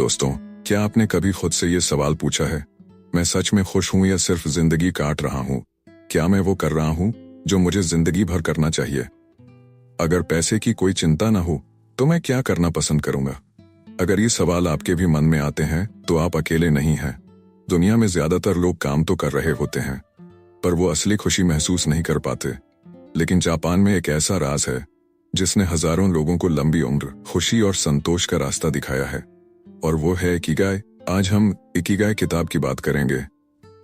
दोस्तों, क्या आपने कभी खुद से ये सवाल पूछा है, मैं सच में खुश हूं या सिर्फ जिंदगी काट रहा हूं? क्या मैं वो कर रहा हूं जो मुझे जिंदगी भर करना चाहिए? अगर पैसे की कोई चिंता ना हो तो मैं क्या करना पसंद करूंगा? अगर ये सवाल आपके भी मन में आते हैं तो आप अकेले नहीं हैं। दुनिया में ज्यादातर लोग काम तो कर रहे होते हैं, पर वो असली खुशी महसूस नहीं कर पाते। लेकिन जापान में एक ऐसा राज है जिसने हजारों लोगों को लंबी उम्र, खुशी और संतोष का रास्ता दिखाया है, और वो है इकिगाई। आज हम इकिगाई किताब की बात करेंगे,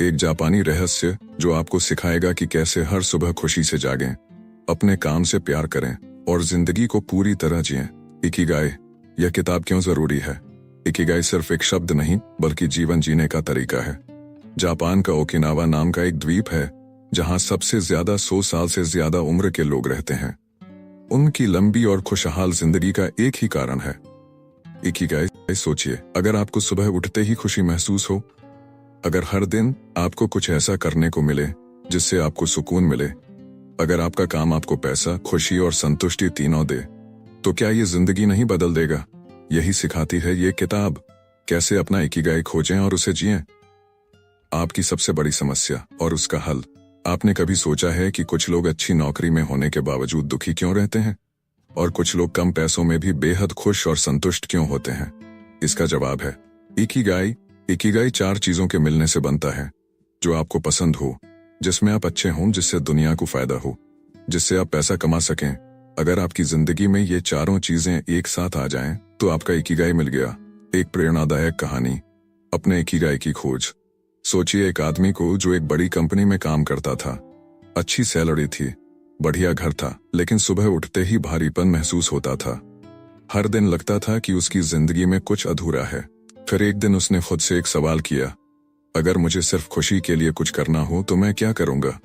एक जापानी रहस्य जो आपको सिखाएगा कि कैसे हर सुबह खुशी से जागें, अपने काम से प्यार करें और जिंदगी को पूरी तरह जिएं। इकिगाई, यह किताब क्यों जरूरी है? इकिगाई सिर्फ एक शब्द नहीं बल्कि जीवन जीने का तरीका है। जापान का ओकिनावा नाम का एक द्वीप है जहां सबसे ज्यादा 100 साल से ज्यादा उम्र के लोग रहते हैं। उनकी लंबी और खुशहाल जिंदगी का एक ही कारण है इकिगाई। सोचिए, अगर आपको सुबह उठते ही खुशी महसूस हो, अगर हर दिन आपको कुछ ऐसा करने को मिले जिससे आपको सुकून मिले, अगर आपका काम आपको पैसा, खुशी और संतुष्टि तीनों दे, तो क्या ये जिंदगी नहीं बदल देगा? यही सिखाती है ये किताब, कैसे अपना इकिगाई खोजें और उसे जिएं। आपकी सबसे बड़ी समस्या और उसका हल। आपने कभी सोचा है कि कुछ लोग अच्छी नौकरी में होने के बावजूद दुखी क्यों रहते हैं, और कुछ लोग कम पैसों में भी बेहद खुश और संतुष्ट क्यों होते हैं? इसका जवाब है इकिगाई। इकिगाई 4 चीजों के मिलने से बनता है, जो आपको पसंद हो, जिसमें आप अच्छे हों, जिससे दुनिया को फायदा हो, जिससे आप पैसा कमा सकें। अगर आपकी जिंदगी में ये चारों चीजें एक साथ आ जाएं, तो आपका इकिगाई मिल गया। एक प्रेरणादायक कहानी, अपने इकिगाई की खोज। सोचिए एक आदमी को जो एक बड़ी कंपनी में काम करता था, अच्छी सैलरी थी, बढ़िया घर था, लेकिन सुबह उठते ही भारीपन महसूस होता था। हर दिन लगता था कि उसकी जिंदगी में कुछ अधूरा है। फिर एक दिन उसने खुद से एक सवाल किया, अगर मुझे सिर्फ खुशी के लिए कुछ करना हो तो मैं क्या करूंगा?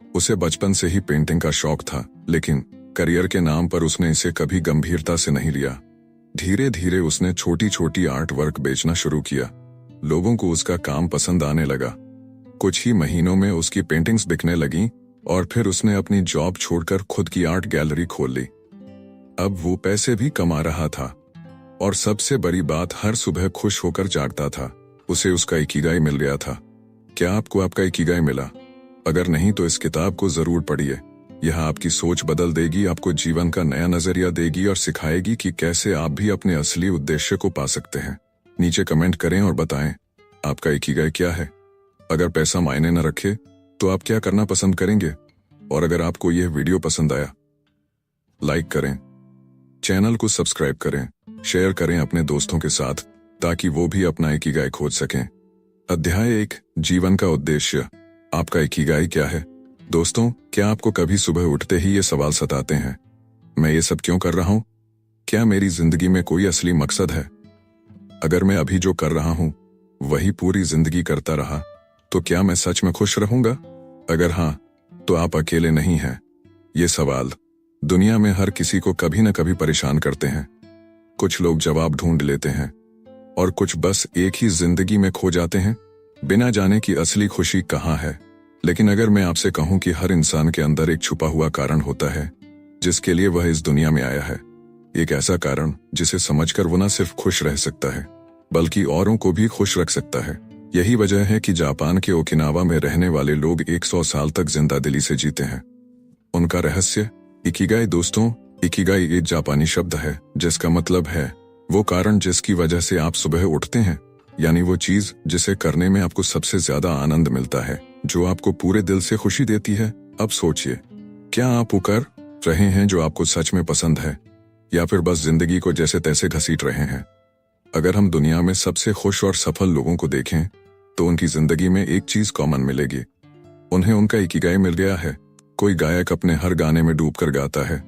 उसे बचपन से ही पेंटिंग का शौक था, लेकिन करियर के नाम पर उसने इसे कभी गंभीरता से नहीं लिया। धीरे धीरे उसने छोटी छोटी आर्ट वर्क बेचना शुरू किया। लोगों को उसका काम पसंद आने लगा। कुछ ही महीनों में उसकी पेंटिंग्स बिकने लगीं, और फिर उसने अपनी जॉब छोड़कर खुद की आर्ट गैलरी खोल ली। अब वो पैसे भी कमा रहा था, और सबसे बड़ी बात, हर सुबह खुश होकर जागता था। उसे उसका इकिगाई मिल गया था। क्या आपको आपका इकिगाई मिला? अगर नहीं तो इस किताब को जरूर पढ़िए। यह आपकी सोच बदल देगी, आपको जीवन का नया नजरिया देगी और सिखाएगी कि कैसे आप भी अपने असली उद्देश्य को पा सकते हैं। नीचे कमेंट करें और बताएं आपका इकिगाई क्या है। अगर पैसा मायने न रखे तो आप क्या करना पसंद करेंगे? और अगर आपको यह वीडियो पसंद आया, लाइक करें, चैनल को सब्सक्राइब करें, शेयर करें अपने दोस्तों के साथ, ताकि वो भी अपना इकिगाई खोज सकें। अध्याय 1, जीवन का उद्देश्य। आपका इकिगाई क्या है? दोस्तों, क्या आपको कभी सुबह उठते ही ये सवाल सताते हैं, मैं ये सब क्यों कर रहा हूं? क्या मेरी जिंदगी में कोई असली मकसद है? अगर मैं अभी जो कर रहा हूं वही पूरी जिंदगी करता रहा, तो क्या मैं सच में खुश रहूंगा? अगर हाँ, तो आप अकेले नहीं हैं। ये सवाल दुनिया में हर किसी को कभी न कभी परेशान करते हैं। कुछ लोग जवाब ढूंढ लेते हैं, और कुछ बस एक ही जिंदगी में खो जाते हैं, बिना जाने कि असली खुशी कहाँ है। लेकिन अगर मैं आपसे कहूं कि हर इंसान के अंदर एक छुपा हुआ कारण होता है जिसके लिए वह इस दुनिया में आया है, एक ऐसा कारण जिसे समझकर वो न सिर्फ खुश रह सकता है बल्कि औरों को भी खुश रख सकता है। यही वजह है कि जापान के ओकिनावा में रहने वाले लोग 100 साल तक जिंदा दिली से जीते हैं। उनका रहस्य इकिगाई। दोस्तों, इकिगाई एक जापानी शब्द है जिसका मतलब है वो कारण जिसकी वजह से आप सुबह उठते हैं, यानी वो चीज जिसे करने में आपको सबसे ज्यादा आनंद मिलता है, जो आपको पूरे दिल से खुशी देती है। अब सोचिए, क्या आप वो कर रहे हैं जो आपको सच में पसंद है, या फिर बस जिंदगी को जैसे तैसे घसीट रहे हैं? अगर हम दुनिया में सबसे खुश और सफल लोगों को देखें तो उनकी जिंदगी में एक चीज कॉमन मिलेगी, उन्हें उनका इकिगाई मिल गया है। कोई गायक अपने हर गाने में डूबकर गाता है,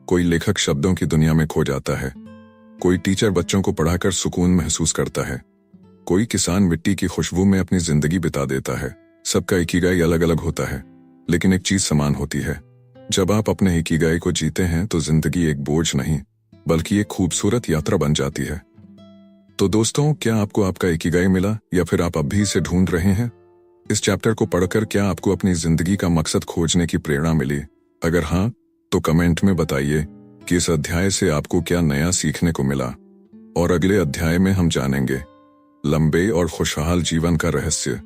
कोई लेखक शब्दों की दुनिया में खो जाता है, कोई टीचर बच्चों को पढ़ाकर सुकून महसूस करता है, कोई किसान मिट्टी की खुशबू में अपनी जिंदगी बिता देता है। सबका इकिगाई अलग अलग होता है, लेकिन एक चीज समान होती है, जब आप अपने इकिगाई को जीते हैं तो जिंदगी एक बोझ नहीं बल्कि एक खूबसूरत यात्रा बन जाती है। तो दोस्तों, क्या आपको आपका इकिगाई मिला, या फिर आप अब भी इसे ढूंढ रहे हैं? इस चैप्टर को पढ़कर क्या आपको अपनी जिंदगी का मकसद खोजने की प्रेरणा मिली? अगर हाँ, तो कमेंट में बताइए कि इस अध्याय से आपको क्या नया सीखने को मिला। और अगले अध्याय में हम जानेंगे लंबे और खुशहाल जीवन का रहस्य।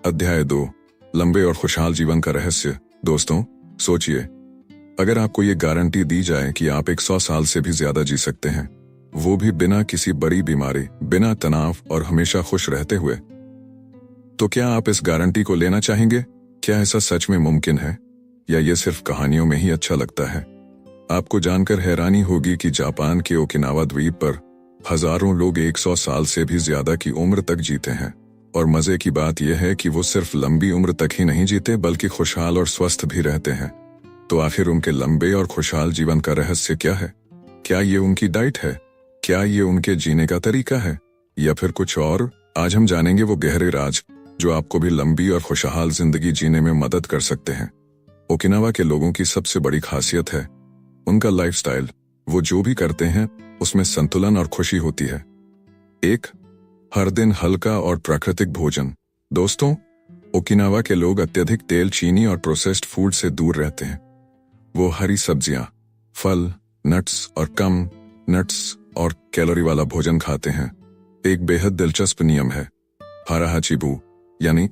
अध्याय 2, लंबे और खुशहाल जीवन का रहस्य। दोस्तों, सोचिए, अगर आपको ये गारंटी दी जाए कि आप 100 साल से भी ज्यादा जी सकते हैं, वो भी बिना किसी बड़ी बीमारी, बिना तनाव और हमेशा खुश रहते हुए, तो क्या आप इस गारंटी को लेना चाहेंगे? क्या ऐसा सच में मुमकिन है, या ये सिर्फ कहानियों में ही अच्छा लगता है? आपको जानकर हैरानी होगी कि जापान के ओकिनावा द्वीप पर हजारों लोग 100 साल से भी ज्यादा की उम्र तक जीते हैं। और मजे की बात यह है कि वो सिर्फ लंबी उम्र तक ही नहीं जीते, बल्कि खुशहाल और स्वस्थ भी रहते हैं। तो आखिर उनके लंबे और खुशहाल जीवन का रहस्य क्या है? क्या ये उनकी डाइट है? क्या ये उनके जीने का तरीका है, या फिर कुछ और? आज हम जानेंगे वो गहरे राज जो आपको भी लंबी और खुशहाल जिंदगी जीने में मदद कर सकते हैं। ओकिनावा के लोगों की सबसे बड़ी खासियत है उनका लाइफस्टाइल। वो जो भी करते हैं उसमें संतुलन और खुशी होती है। 1, हर दिन हल्का और प्राकृतिक भोजन। दोस्तों, ओकिनावा के लोग अत्यधिक तेल, चीनी और प्रोसेस्ड फूड से दूर रहते हैं। वो हरी सब्जियां, फल, नट्स और कैलोरी वाला भोजन खाते हैं। एक बेहद दिलचस्प नियम है, हारा हाचिबू, यानी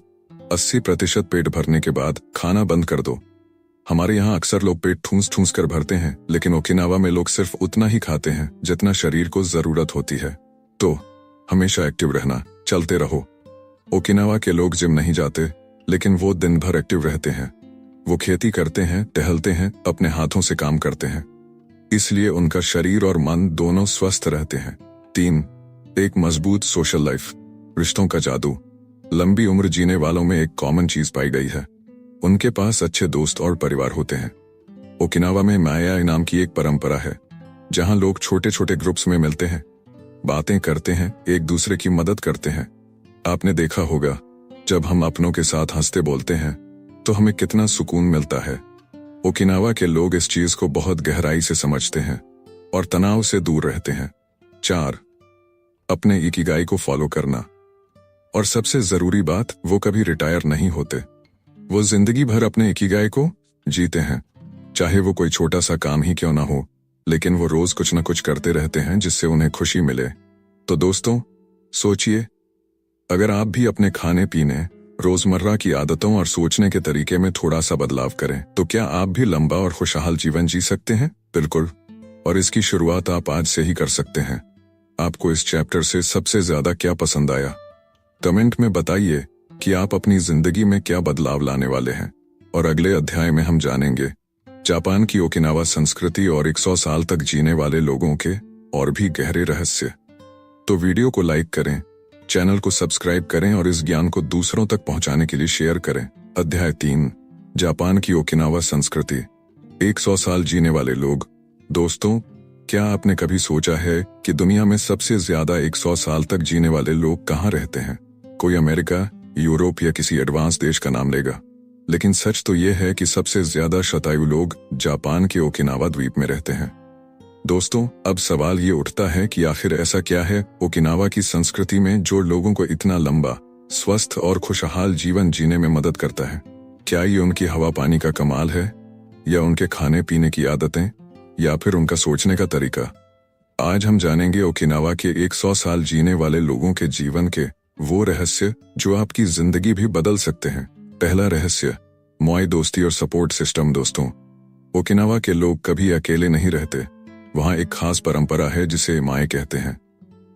80% पेट भरने के बाद खाना बंद कर दो। हमारे यहाँ अक्सर लोग पेट ठूंस कर भरते हैं, लेकिन ओकिनावा में लोग सिर्फ उतना ही खाते हैं जितना शरीर को जरूरत होती है। तो हमेशा एक्टिव रहना, चलते रहो। ओकिनावा के लोग जिम नहीं जाते, लेकिन वो दिन भर एक्टिव रहते हैं। वो खेती करते हैं, टहलते हैं, अपने हाथों से काम करते हैं, इसलिए उनका शरीर और मन दोनों स्वस्थ रहते हैं। 3, एक मजबूत सोशल लाइफ। रिश्तों का जादू। लंबी उम्र जीने वालों में एक कॉमन चीज पाई गई है, उनके पास अच्छे दोस्त और परिवार होते हैं। ओकिनावा में माया नाम की एक परंपरा है, जहां लोग छोटे छोटे ग्रुप्स में मिलते हैं, बातें करते हैं, एक दूसरे की मदद करते हैं। आपने देखा होगा, जब हम अपनों के साथ हंसते बोलते हैं तो हमें कितना सुकून मिलता है। ओकिनावा के लोग इस चीज को बहुत गहराई से समझते हैं और तनाव से दूर रहते हैं। 4, अपने इकिगाई को फॉलो करना। और सबसे जरूरी बात, वो कभी रिटायर नहीं होते। वो जिंदगी भर अपने इकिगाई को जीते हैं, चाहे वो कोई छोटा सा काम ही क्यों ना हो, लेकिन वो रोज कुछ न कुछ करते रहते हैं जिससे उन्हें खुशी मिले। तो दोस्तों, सोचिए, अगर आप भी अपने खाने पीने, रोजमर्रा की आदतों और सोचने के तरीके में थोड़ा सा बदलाव करें, तो क्या आप भी लंबा और खुशहाल जीवन जी सकते हैं? बिल्कुल, और इसकी शुरुआत आप आज से ही कर सकते हैं। आपको इस चैप्टर से सबसे ज्यादा क्या पसंद आया? कमेंट में बताइए कि आप अपनी जिंदगी में क्या बदलाव लाने वाले हैं। और अगले अध्याय में हम जानेंगे जापान की ओकिनावा संस्कृति और 100 साल तक जीने वाले लोगों के और भी गहरे रहस्य। तो वीडियो को लाइक करें, चैनल को सब्सक्राइब करें और इस ज्ञान को दूसरों तक पहुंचाने के लिए शेयर करें। अध्याय 3, जापान की ओकिनावा संस्कृति, 100 साल जीने वाले लोग। दोस्तों, क्या आपने कभी सोचा है कि दुनिया में सबसे ज्यादा 100 साल तक जीने वाले लोग कहाँ रहते हैं? कोई अमेरिका, यूरोप या किसी एडवांस देश का नाम लेगा, लेकिन सच तो यह है कि सबसे ज्यादा शतायु लोग जापान के ओकिनावा द्वीप में रहते हैं। दोस्तों, अब सवाल ये उठता है कि आखिर ऐसा क्या है ओकिनावा की संस्कृति में जो लोगों को इतना लंबा, स्वस्थ और खुशहाल जीवन जीने में मदद करता है? क्या ये उनकी हवा पानी का कमाल है, या उनके खाने पीने की आदतें, या फिर उनका सोचने का तरीका? आज हम जानेंगे ओकिनावा के 100 साल जीने वाले लोगों के जीवन के वो रहस्य जो आपकी जिंदगी भी बदल सकते हैं। पहला रहस्य, मोआई दोस्ती और सपोर्ट सिस्टम। दोस्तों, ओकिनावा के लोग कभी अकेले नहीं रहते। वहाँ एक खास परंपरा है जिसे माए कहते हैं।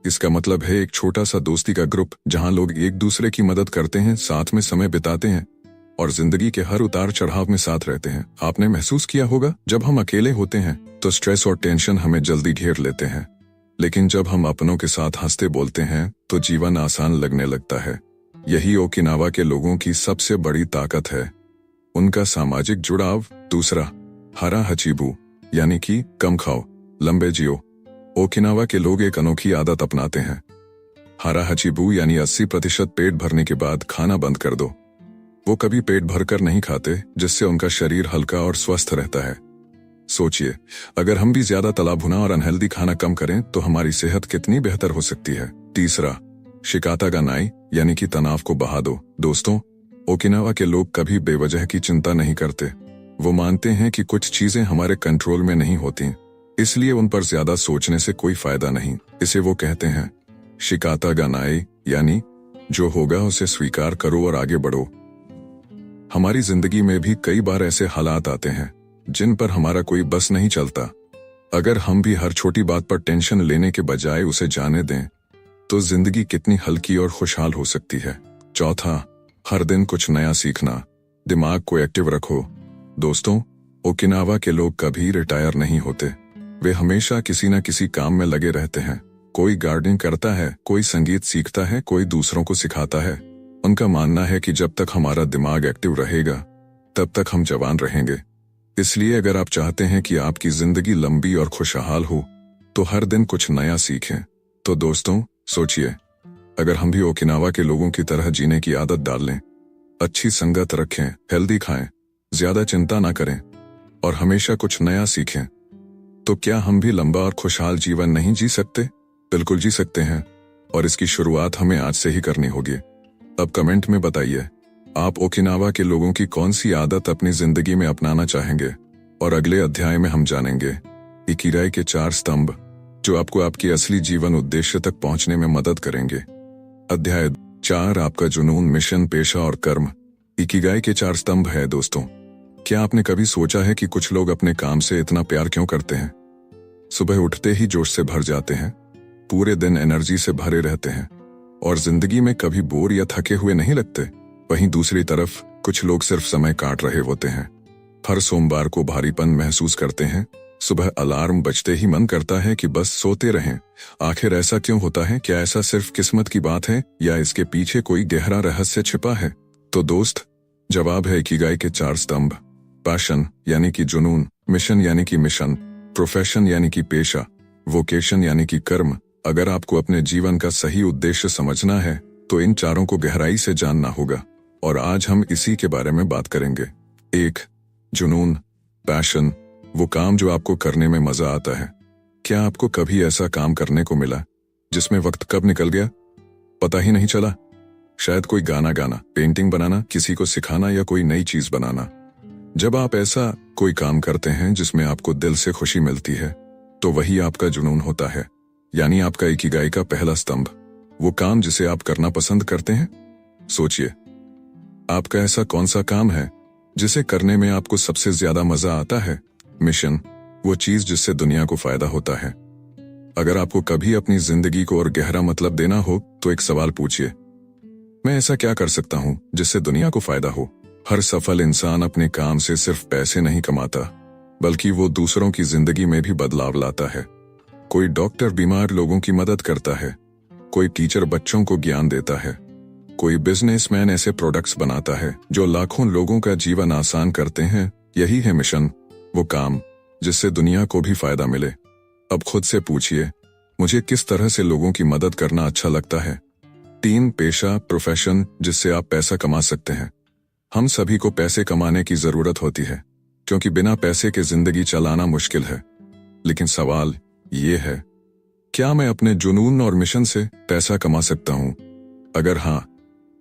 इसका मतलब है एक छोटा सा दोस्ती का ग्रुप, जहाँ लोग एक दूसरे की मदद करते हैं, साथ में समय बिताते हैं और जिंदगी के हर उतार चढ़ाव में साथ रहते हैं। आपने महसूस किया होगा, जब हम अकेले होते हैं तो स्ट्रेस और टेंशन हमें जल्दी घेर लेते हैं, लेकिन जब हम अपनों के साथ हंसते बोलते हैं तो जीवन आसान लगने लगता है। यही ओकिनावा के लोगों की सबसे बड़ी ताकत है, उनका सामाजिक जुड़ाव। दूसरा, हारा हाचिबू, यानी कि कम खाओ, लंबे जियो। ओकिनावा के लोग एक अनोखी आदत अपनाते हैं, हारा हाचिबू, यानी 80% पेट भरने के बाद खाना बंद कर दो। वो कभी पेट भरकर नहीं खाते, जिससे उनका शरीर हल्का और स्वस्थ रहता है। सोचिए, अगर हम भी ज्यादा तला भुना और अनहेल्दी खाना कम करें तो हमारी सेहत कितनी बेहतर हो सकती है। तीसरा, शिकाता गा नाई, यानी कि तनाव को बहा दो। दोस्तों, ओकिनावा के लोग कभी बेवजह की चिंता नहीं करते। वो मानते हैं कि कुछ चीजें हमारे कंट्रोल में नहीं होती, इसलिए उन पर ज्यादा सोचने से कोई फायदा नहीं। इसे वो कहते हैं शिकाता गानाए, यानी जो होगा उसे स्वीकार करो और आगे बढ़ो। हमारी जिंदगी में भी कई बार ऐसे हालात आते हैं जिन पर हमारा कोई बस नहीं चलता। अगर हम भी हर छोटी बात पर टेंशन लेने के बजाय उसे जाने दें तो जिंदगी कितनी हल्की और खुशहाल हो सकती है। चौथा, हर दिन कुछ नया सीखना। दिमाग को एक्टिव रखो। दोस्तों, ओकिनावा के लोग कभी रिटायर नहीं होते। वे हमेशा किसी न किसी काम में लगे रहते हैं। कोई गार्डनिंग करता है, कोई संगीत सीखता है, कोई दूसरों को सिखाता है। उनका मानना है कि जब तक हमारा दिमाग एक्टिव रहेगा तब तक हम जवान रहेंगे। इसलिए अगर आप चाहते हैं कि आपकी जिंदगी लंबी और खुशहाल हो तो हर दिन कुछ नया सीखें। तो दोस्तों, सोचिए, अगर हम भी ओकिनावा के लोगों की तरह जीने की आदत डाल लें, अच्छी संगत रखें, हेल्दी खाएं, ज्यादा चिंता ना करें और हमेशा कुछ नया सीखें, तो क्या हम भी लंबा और खुशहाल जीवन नहीं जी सकते? बिल्कुल जी सकते हैं, और इसकी शुरुआत हमें आज से ही करनी होगी। अब कमेंट में बताइए, आप ओकिनावा के लोगों की कौन सी आदत अपनी जिंदगी में अपनाना चाहेंगे। और अगले अध्याय में हम जानेंगे इकिगाई के 4 स्तंभ जो आपको आपके असली जीवन उद्देश्य तक पहुंचने में मदद करेंगे। अध्याय 4, आपका जुनून, मिशन, पेशा और कर्म। इकिगाई के 4 स्तंभ है। दोस्तों, क्या आपने कभी सोचा है कि कुछ लोग अपने काम से इतना प्यार क्यों करते हैं? सुबह उठते ही जोश से भर जाते हैं, पूरे दिन एनर्जी से भरे रहते हैं और जिंदगी में कभी बोर या थके हुए नहीं लगते। वहीं दूसरी तरफ कुछ लोग सिर्फ समय काट रहे होते हैं। हर सोमवार को भारीपन महसूस करते हैं। सुबह अलार्म बजते ही मन करता है कि बस सोते रहें। आखिर ऐसा क्यों होता है? क्या ऐसा सिर्फ किस्मत की बात है या इसके पीछे कोई गहरा रहस्य छिपा है? तो दोस्त, जवाब है इकिगाई के 4 स्तंभ। पैशन यानी कि जुनून, मिशन यानी कि मिशन, प्रोफेशन यानी कि पेशा, वोकेशन यानी कि कर्म। अगर आपको अपने जीवन का सही उद्देश्य समझना है तो इन चारों को गहराई से जानना होगा, और आज हम इसी के बारे में बात करेंगे। 1. जुनून, पैशन, वो काम जो आपको करने में मजा आता है। क्या आपको कभी ऐसा काम करने को मिला जिसमें वक्त कब निकल गया पता ही नहीं चला? शायद कोई गाना गाना, पेंटिंग बनाना, किसी को सिखाना या कोई नई चीज बनाना। जब आप ऐसा कोई काम करते हैं जिसमें आपको दिल से खुशी मिलती है तो वही आपका जुनून होता है, यानी आपका इकिगाई का पहला स्तंभ। वो काम जिसे आप करना पसंद करते हैं। सोचिए, आपका ऐसा कौन सा काम है जिसे करने में आपको सबसे ज्यादा मजा आता है? मिशन, वो चीज जिससे दुनिया को फायदा होता है। अगर आपको कभी अपनी जिंदगी को और गहरा मतलब देना हो तो एक सवाल पूछिए, मैं ऐसा क्या कर सकता हूं जिससे दुनिया को फायदा हो? हर सफल इंसान अपने काम से सिर्फ पैसे नहीं कमाता, बल्कि वो दूसरों की जिंदगी में भी बदलाव लाता है। कोई डॉक्टर बीमार लोगों की मदद करता है, कोई टीचर बच्चों को ज्ञान देता है, कोई बिजनेसमैन ऐसे प्रोडक्ट्स बनाता है जो लाखों लोगों का जीवन आसान करते हैं। यही है मिशन, वो काम जिससे दुनिया को भी फायदा मिले। अब खुद से पूछिए, मुझे किस तरह से लोगों की मदद करना अच्छा लगता है? 3. पेशा, प्रोफेशन, जिससे आप पैसा कमा सकते हैं। हम सभी को पैसे कमाने की जरूरत होती है क्योंकि बिना पैसे के जिंदगी चलाना मुश्किल है। लेकिन सवाल ये है, क्या मैं अपने जुनून और मिशन से पैसा कमा सकता हूं? अगर हां,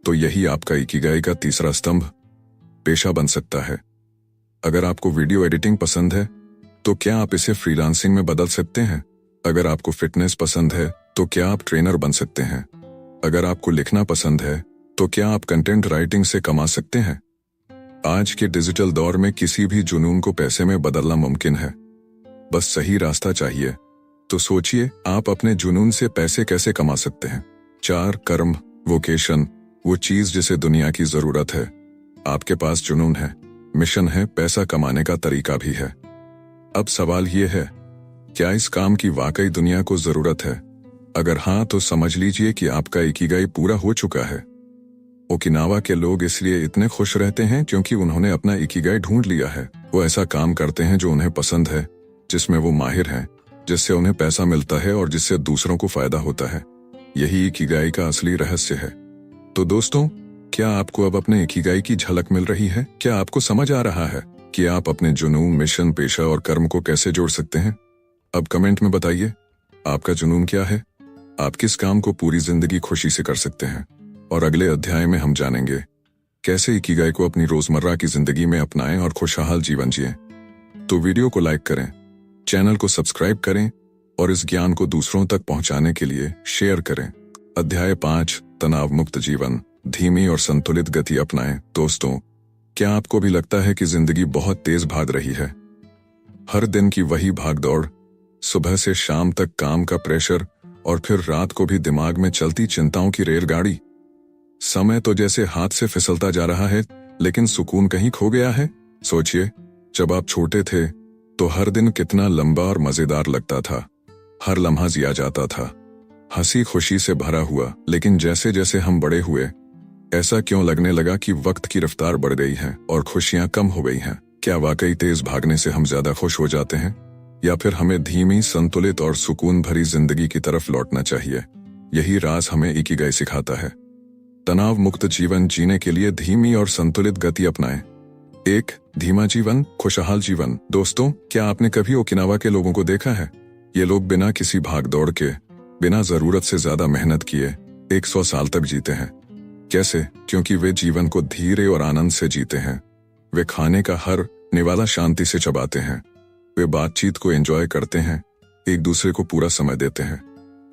तो यही आपका इकिगाई का 3रा स्तंभ, पेशा बन सकता है। अगर आपको वीडियो एडिटिंग पसंद है तो क्या आप इसे फ्रीलांसिंग में बदल सकते हैं? अगर आपको फिटनेस पसंद है तो क्या आप ट्रेनर बन सकते हैं? अगर आपको लिखना पसंद है तो क्या आप कंटेंट राइटिंग से कमा सकते हैं? आज के डिजिटल दौर में किसी भी जुनून को पैसे में बदलना मुमकिन है, बस सही रास्ता चाहिए। तो सोचिए, आप अपने जुनून से पैसे कैसे कमा सकते हैं। 4. कर्म, वोकेशन, वो चीज जिसे दुनिया की जरूरत है। आपके पास जुनून है, मिशन है, पैसा कमाने का तरीका भी है। अब सवाल ये है, क्या इस काम की वाकई दुनिया को जरूरत है? अगर हाँ, तो समझ लीजिए कि आपका इकिगाई पूरा हो चुका है। ओकिनावा के लोग इसलिए इतने खुश रहते हैं क्योंकि उन्होंने अपना इकिगाई ढूंढ लिया है। वो ऐसा काम करते हैं जो उन्हें पसंद है, जिसमें वो माहिर हैं, जिससे उन्हें पैसा मिलता है और जिससे दूसरों को फायदा होता है। यही इकिगाई का असली रहस्य है। तो दोस्तों, क्या आपको अब अपने इकिगाई की झलक मिल रही है? क्या आपको समझ आ रहा है कि आप अपने जुनून, मिशन, पेशा और कर्म को कैसे जोड़ सकते हैं? अब कमेंट में बताइए, आपका जुनून क्या है? आप किस काम को पूरी जिंदगी खुशी से कर सकते हैं? और अगले अध्याय में हम जानेंगे कैसे इकिगाई को अपनी रोजमर्रा की जिंदगी में अपनाएं और खुशहाल जीवन जिएं। तो वीडियो को लाइक करें, चैनल को सब्सक्राइब करें और इस ज्ञान को दूसरों तक पहुंचाने के लिए शेयर करें। अध्याय 5, तनाव मुक्त जीवन, धीमी और संतुलित गति अपनाएं। दोस्तों, क्या आपको भी लगता है कि जिंदगी बहुत तेज भाग रही है? हर दिन की वही भागदौड़, सुबह से शाम तक काम का प्रेशर और फिर रात को भी दिमाग में चलती चिंताओं की रेलगाड़ी। समय तो जैसे हाथ से फिसलता जा रहा है, लेकिन सुकून कहीं खो गया है। सोचिए, जब आप छोटे थे तो हर दिन कितना लंबा और मजेदार लगता था। हर लम्हा जिया जाता था, हंसी खुशी से भरा हुआ। लेकिन जैसे जैसे हम बड़े हुए, ऐसा क्यों लगने लगा कि वक्त की रफ्तार बढ़ गई है और खुशियां कम हो गई हैं? क्या वाकई तेज भागने से हम ज्यादा खुश हो जाते हैं, या फिर हमें धीमी, संतुलित और सुकून भरी जिंदगी की तरफ लौटना चाहिए? यही राज हमें इकिगाई सिखाता है। तनाव मुक्त जीवन जीने के लिए धीमी और संतुलित गति अपनाएं। 1. धीमा जीवन, खुशहाल जीवन। दोस्तों, क्या आपने कभी ओकिनावा के लोगों को देखा है? ये लोग बिना किसी भागदौड़ के, बिना जरूरत से ज्यादा मेहनत किए 100 साल तक जीते हैं। कैसे? क्योंकि वे जीवन को धीरे और आनंद से जीते हैं। वे खाने का हर निवाला शांति से चबाते हैं। वे बातचीत को एंजॉय करते हैं, एक दूसरे को पूरा समय देते हैं।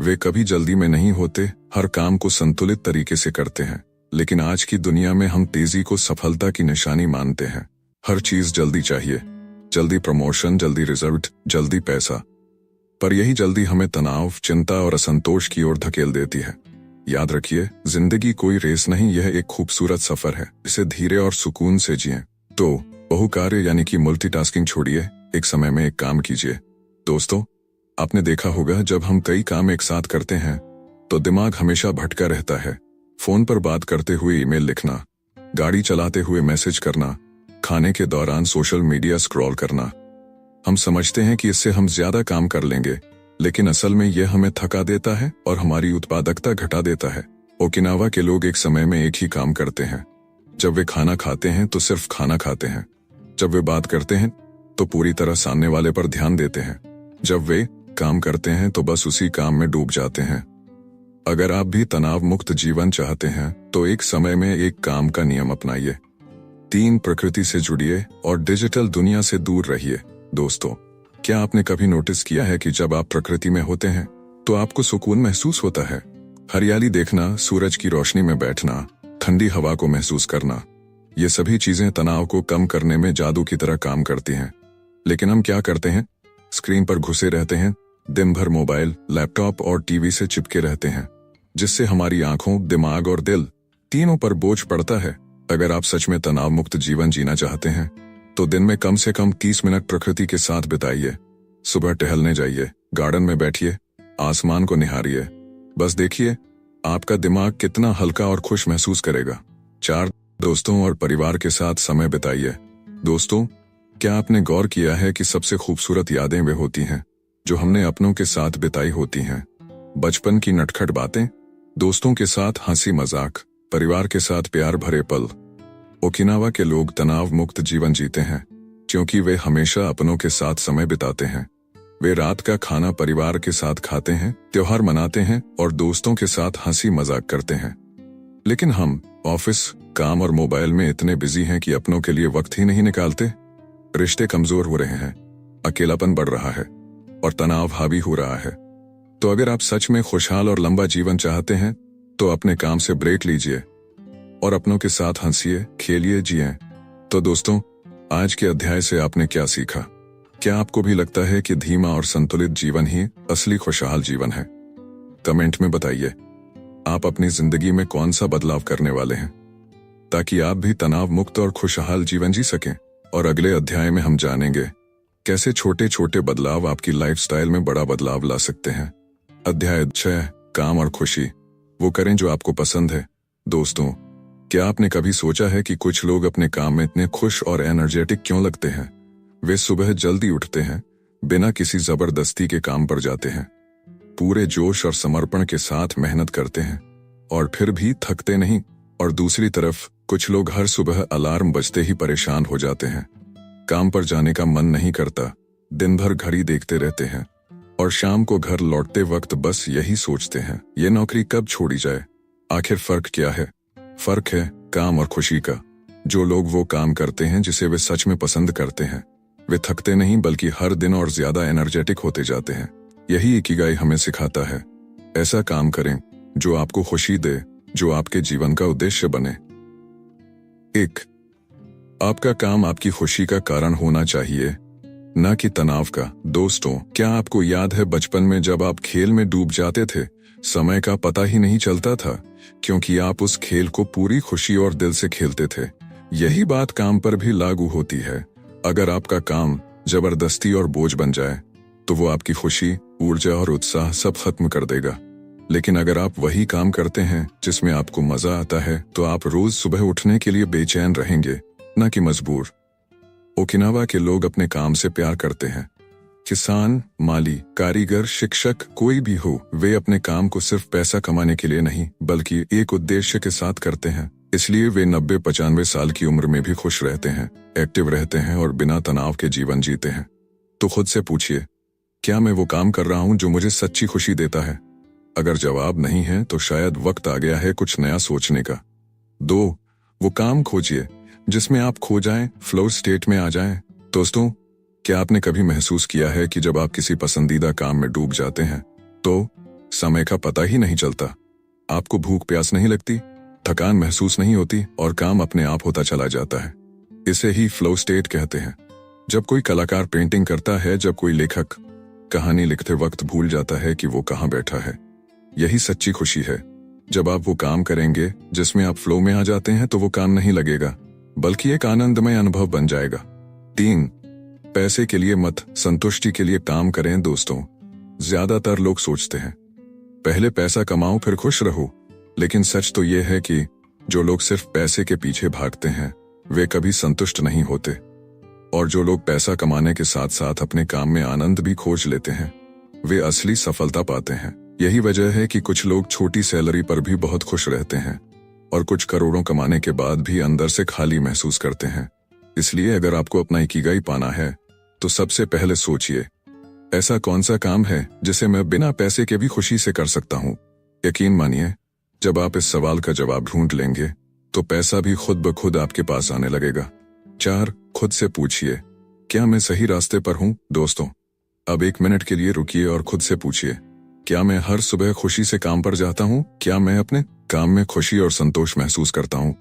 वे कभी जल्दी में नहीं होते, हर काम को संतुलित तरीके से करते हैं। लेकिन आज की दुनिया में हम तेजी को सफलता की निशानी मानते हैं। हर चीज जल्दी चाहिए, जल्दी प्रमोशन, जल्दी रिजल्ट, जल्दी पैसा। पर यही जल्दी हमें तनाव, चिंता और असंतोष की ओर धकेल देती है। याद रखिए, जिंदगी कोई रेस नहीं, यह एक खूबसूरत सफर है। इसे धीरे और सुकून से जिएं। तो बहुकार्य यानी कि मल्टीटास्किंग छोड़िए, एक समय में एक काम कीजिए। दोस्तों, आपने देखा होगा, जब हम कई काम एक साथ करते हैं तो दिमाग हमेशा भटका रहता है। फोन पर बात करते हुए ईमेल लिखना, गाड़ी चलाते हुए मैसेज करना, खाने के दौरान सोशल मीडिया स्क्रॉल करना। हम समझते हैं कि इससे हम ज्यादा काम कर लेंगे, लेकिन असल में यह हमें थका देता है और हमारी उत्पादकता घटा देता है। ओकिनावा के लोग एक समय में एक ही काम करते हैं। जब वे खाना खाते हैं तो सिर्फ खाना खाते हैं। जब वे बात करते हैं तो पूरी तरह सामने वाले पर ध्यान देते हैं। जब वे काम करते हैं तो बस उसी काम में डूब जाते हैं। अगर आप भी तनाव मुक्त जीवन चाहते हैं तो एक समय में एक काम का नियम अपनाइए। 3. प्रकृति से जुड़िए और डिजिटल दुनिया से दूर रहिए। दोस्तों, क्या आपने कभी नोटिस किया है कि जब आप प्रकृति में होते हैं तो आपको सुकून महसूस होता है? हरियाली देखना, सूरज की रोशनी में बैठना, ठंडी हवा को महसूस करना, ये सभी चीजें तनाव को कम करने में जादू की तरह काम करती हैं। लेकिन हम क्या करते हैं? स्क्रीन पर घुसे रहते हैं, दिन भर मोबाइल, लैपटॉप और टीवी से चिपके रहते हैं, जिससे हमारी आंखों, दिमाग और दिल तीनों पर बोझ पड़ता है। अगर आप सच में तनाव मुक्त जीवन जीना चाहते हैं तो दिन में कम से कम 30 मिनट प्रकृति के साथ बिताइए। सुबह टहलने जाइए, गार्डन में बैठिए, आसमान को निहारिए। बस देखिए, आपका दिमाग कितना हल्का और खुश महसूस करेगा। 4. दोस्तों और परिवार के साथ समय बिताइए। दोस्तों, क्या आपने गौर किया है कि सबसे खूबसूरत यादें वे होती हैं जो हमने अपनों के साथ बिताई होती हैं? बचपन की नटखट बातें, दोस्तों के साथ हंसी मजाक, परिवार के साथ प्यार भरे पल। ओकिनावा के लोग तनाव मुक्त जीवन जीते हैं क्योंकि वे हमेशा अपनों के साथ समय बिताते हैं। वे रात का खाना परिवार के साथ खाते हैं, त्योहार मनाते हैं और दोस्तों के साथ हंसी मजाक करते हैं। लेकिन हम ऑफिस, काम और मोबाइल में इतने बिजी हैं कि अपनों के लिए वक्त ही नहीं निकालते। रिश्ते कमजोर हो रहे हैं, अकेलापन बढ़ रहा है और तनाव हावी हो रहा है। तो अगर आप सच में खुशहाल और लंबा जीवन चाहते हैं तो अपने काम से ब्रेक लीजिए और अपनों के साथ हंसिए, खेलिए, जिएं। तो दोस्तों, आज के अध्याय से आपने क्या सीखा? क्या आपको भी लगता है कि धीमा और संतुलित जीवन ही असली खुशहाल जीवन है? कमेंट में बताइए, आप अपनी जिंदगी में कौन सा बदलाव करने वाले हैं ताकि आप भी तनाव मुक्त और खुशहाल जीवन जी सकें। और अगले अध्याय में हम जानेंगे कैसे छोटे छोटे बदलाव आपकी लाइफस्टाइल में बड़ा बदलाव ला सकते हैं। अध्याय 6, काम और खुशी, वो करें जो आपको पसंद है। दोस्तों, क्या आपने कभी सोचा है कि कुछ लोग अपने काम में इतने खुश और एनर्जेटिक क्यों लगते हैं? वे सुबह जल्दी उठते हैं, बिना किसी जबरदस्ती के काम पर जाते हैं, पूरे जोश और समर्पण के साथ मेहनत करते हैं और फिर भी थकते नहीं। और दूसरी तरफ कुछ लोग हर सुबह अलार्म बजते ही परेशान हो जाते हैं, काम पर जाने का मन नहीं करता, दिन भर घड़ी देखते रहते हैं और शाम को घर लौटते वक्त बस यही सोचते हैं, ये नौकरी कब छोड़ी जाए। आखिर फर्क क्या है? फर्क है काम और खुशी का। जो लोग वो काम करते हैं जिसे वे सच में पसंद करते हैं, वे थकते नहीं बल्कि हर दिन और ज्यादा एनर्जेटिक होते जाते हैं। यही इकिगाई हमें सिखाता है। ऐसा काम करें जो आपको खुशी दे, जो आपके जीवन का उद्देश्य बने। 1. आपका काम आपकी खुशी का कारण होना चाहिए, न कि तनाव का। दोस्तों, क्या आपको याद है बचपन में जब आप खेल में डूब जाते थे, समय का पता ही नहीं चलता था, क्योंकि आप उस खेल को पूरी खुशी और दिल से खेलते थे। यही बात काम पर भी लागू होती है। अगर आपका काम जबरदस्ती और बोझ बन जाए तो वो आपकी खुशी, ऊर्जा और उत्साह सब खत्म कर देगा। लेकिन अगर आप वही काम करते हैं जिसमें आपको मजा आता है, तो आप रोज सुबह उठने के लिए बेचैन रहेंगे, न कि मजबूर। ओकिनावा के लोग अपने काम से प्यार करते हैं। किसान, माली, कारीगर, शिक्षक, कोई भी हो, वे अपने काम को सिर्फ पैसा कमाने के लिए नहीं बल्कि एक उद्देश्य के साथ करते हैं। इसलिए वे 90-95 साल की उम्र में भी खुश रहते हैं, एक्टिव रहते हैं और बिना तनाव के जीवन जीते हैं। तो खुद से पूछिए, क्या मैं वो काम कर रहा हूं जो मुझे सच्ची खुशी देता है? अगर जवाब नहीं है तो शायद वक्त आ गया है कुछ नया सोचने का। 2. वो काम खोजिए जिसमें आप खो जाएं, फ्लो स्टेट में आ जाएं। दोस्तों, क्या आपने कभी महसूस किया है कि जब आप किसी पसंदीदा काम में डूब जाते हैं तो समय का पता ही नहीं चलता? आपको भूख प्यास नहीं लगती, थकान महसूस नहीं होती और काम अपने आप होता चला जाता है। इसे ही फ्लो स्टेट कहते हैं। जब कोई कलाकार पेंटिंग करता है, जब कोई लेखक कहानी लिखते वक्त भूल जाता है कि वो कहाँ बैठा है, यही सच्ची खुशी है। जब आप वो काम करेंगे जिसमें आप फ्लो में आ जाते हैं तो वो काम नहीं लगेगा बल्कि एक आनंदमय अनुभव बन जाएगा। 3. पैसे के लिए मत, संतुष्टि के लिए काम करें। दोस्तों, ज्यादातर लोग सोचते हैं पहले पैसा कमाओ फिर खुश रहो, लेकिन सच तो यह है कि जो लोग सिर्फ पैसे के पीछे भागते हैं वे कभी संतुष्ट नहीं होते, और जो लोग पैसा कमाने के साथ साथ अपने काम में आनंद भी खोज लेते हैं वे असली सफलता पाते हैं। यही वजह है कि कुछ लोग छोटी सैलरी पर भी बहुत खुश रहते हैं और कुछ करोड़ों कमाने के बाद भी अंदर से खाली महसूस करते हैं। इसलिए अगर आपको अपना इकिगाई पाना है तो सबसे पहले सोचिए, ऐसा कौन सा काम है जिसे मैं बिना पैसे के भी खुशी से कर सकता हूँ? यकीन मानिए, जब आप इस सवाल का जवाब ढूंढ लेंगे तो पैसा भी खुद ब खुद आपके पास आने लगेगा। 4. खुद से पूछिए, क्या मैं सही रास्ते पर हूँ? दोस्तों, अब 1 मिनट के लिए रुकिए और खुद से पूछिए, क्या मैं हर सुबह खुशी से काम पर जाता हूँ? क्या मैं अपने काम में खुशी और संतोष महसूस करता हूँ?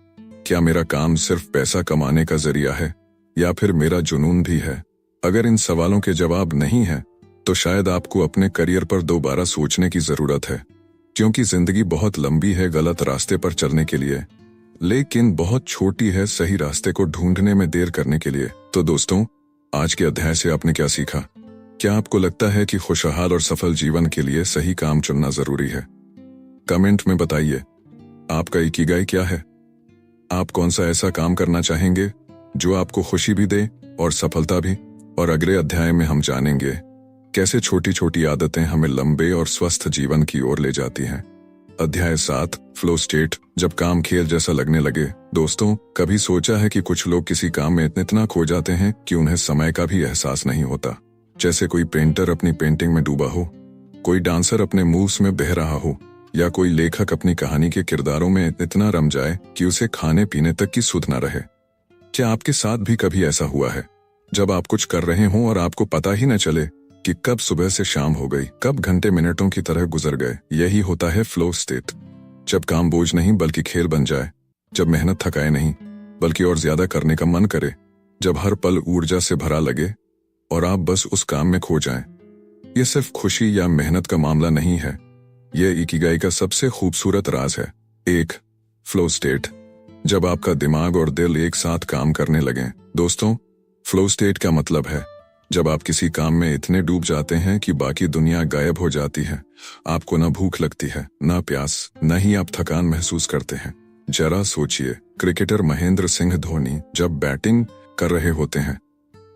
क्या मेरा काम सिर्फ पैसा कमाने का जरिया है या फिर मेरा जुनून भी है? अगर इन सवालों के जवाब नहीं है तो शायद आपको अपने करियर पर दोबारा सोचने की जरूरत है, क्योंकि जिंदगी बहुत लंबी है गलत रास्ते पर चलने के लिए, लेकिन बहुत छोटी है सही रास्ते को ढूंढने में देर करने के लिए। तो दोस्तों, आज के अध्याय से आपने क्या सीखा? क्या आपको लगता है कि खुशहाल और सफल जीवन के लिए सही काम चुनना जरूरी है? कमेंट में बताइए, आपका इकिगाई क्या है? आप कौन सा ऐसा काम करना चाहेंगे जो आपको खुशी भी दे और सफलता भी? और अगले अध्याय में हम जानेंगे कैसे छोटी छोटी आदतें हमें लंबे और स्वस्थ जीवन की ओर ले जाती हैं। अध्याय 7, फ्लो स्टेट, जब काम खेल जैसा लगने लगे। दोस्तों, कभी सोचा है कि कुछ लोग किसी काम में इतना खो जाते हैं कि उन्हें समय का भी एहसास नहीं होता? जैसे कोई पेंटर अपनी पेंटिंग में डूबा हो, कोई डांसर अपने मूव्स में बह रहा हो, या कोई लेखक अपनी कहानी के किरदारों में इतना रम जाए कि उसे खाने पीने तक की सुध न रहे। क्या आपके साथ भी कभी ऐसा हुआ है, जब आप कुछ कर रहे हों और आपको पता ही न चले कि कब सुबह से शाम हो गई, कब घंटे मिनटों की तरह गुजर गए? यही होता है फ्लो स्टेट। जब काम बोझ नहीं बल्कि खेल बन जाए, जब मेहनत थकाए नहीं बल्कि और ज्यादा करने का मन करे, जब हर पल ऊर्जा से भरा लगे और आप बस उस काम में खो जाएं। ये सिर्फ खुशी या मेहनत का मामला नहीं है, यह इकिगाई का सबसे खूबसूरत राज है। 1. फ्लो स्टेट, जब आपका दिमाग और दिल एक साथ काम करने लगें। दोस्तों, फ्लो स्टेट का मतलब है जब आप किसी काम में इतने डूब जाते हैं कि बाकी दुनिया गायब हो जाती है। आपको न भूख लगती है, न प्यास, न ही आप थकान महसूस करते हैं। जरा सोचिए, क्रिकेटर महेंद्र सिंह धोनी जब बैटिंग कर रहे होते हैं,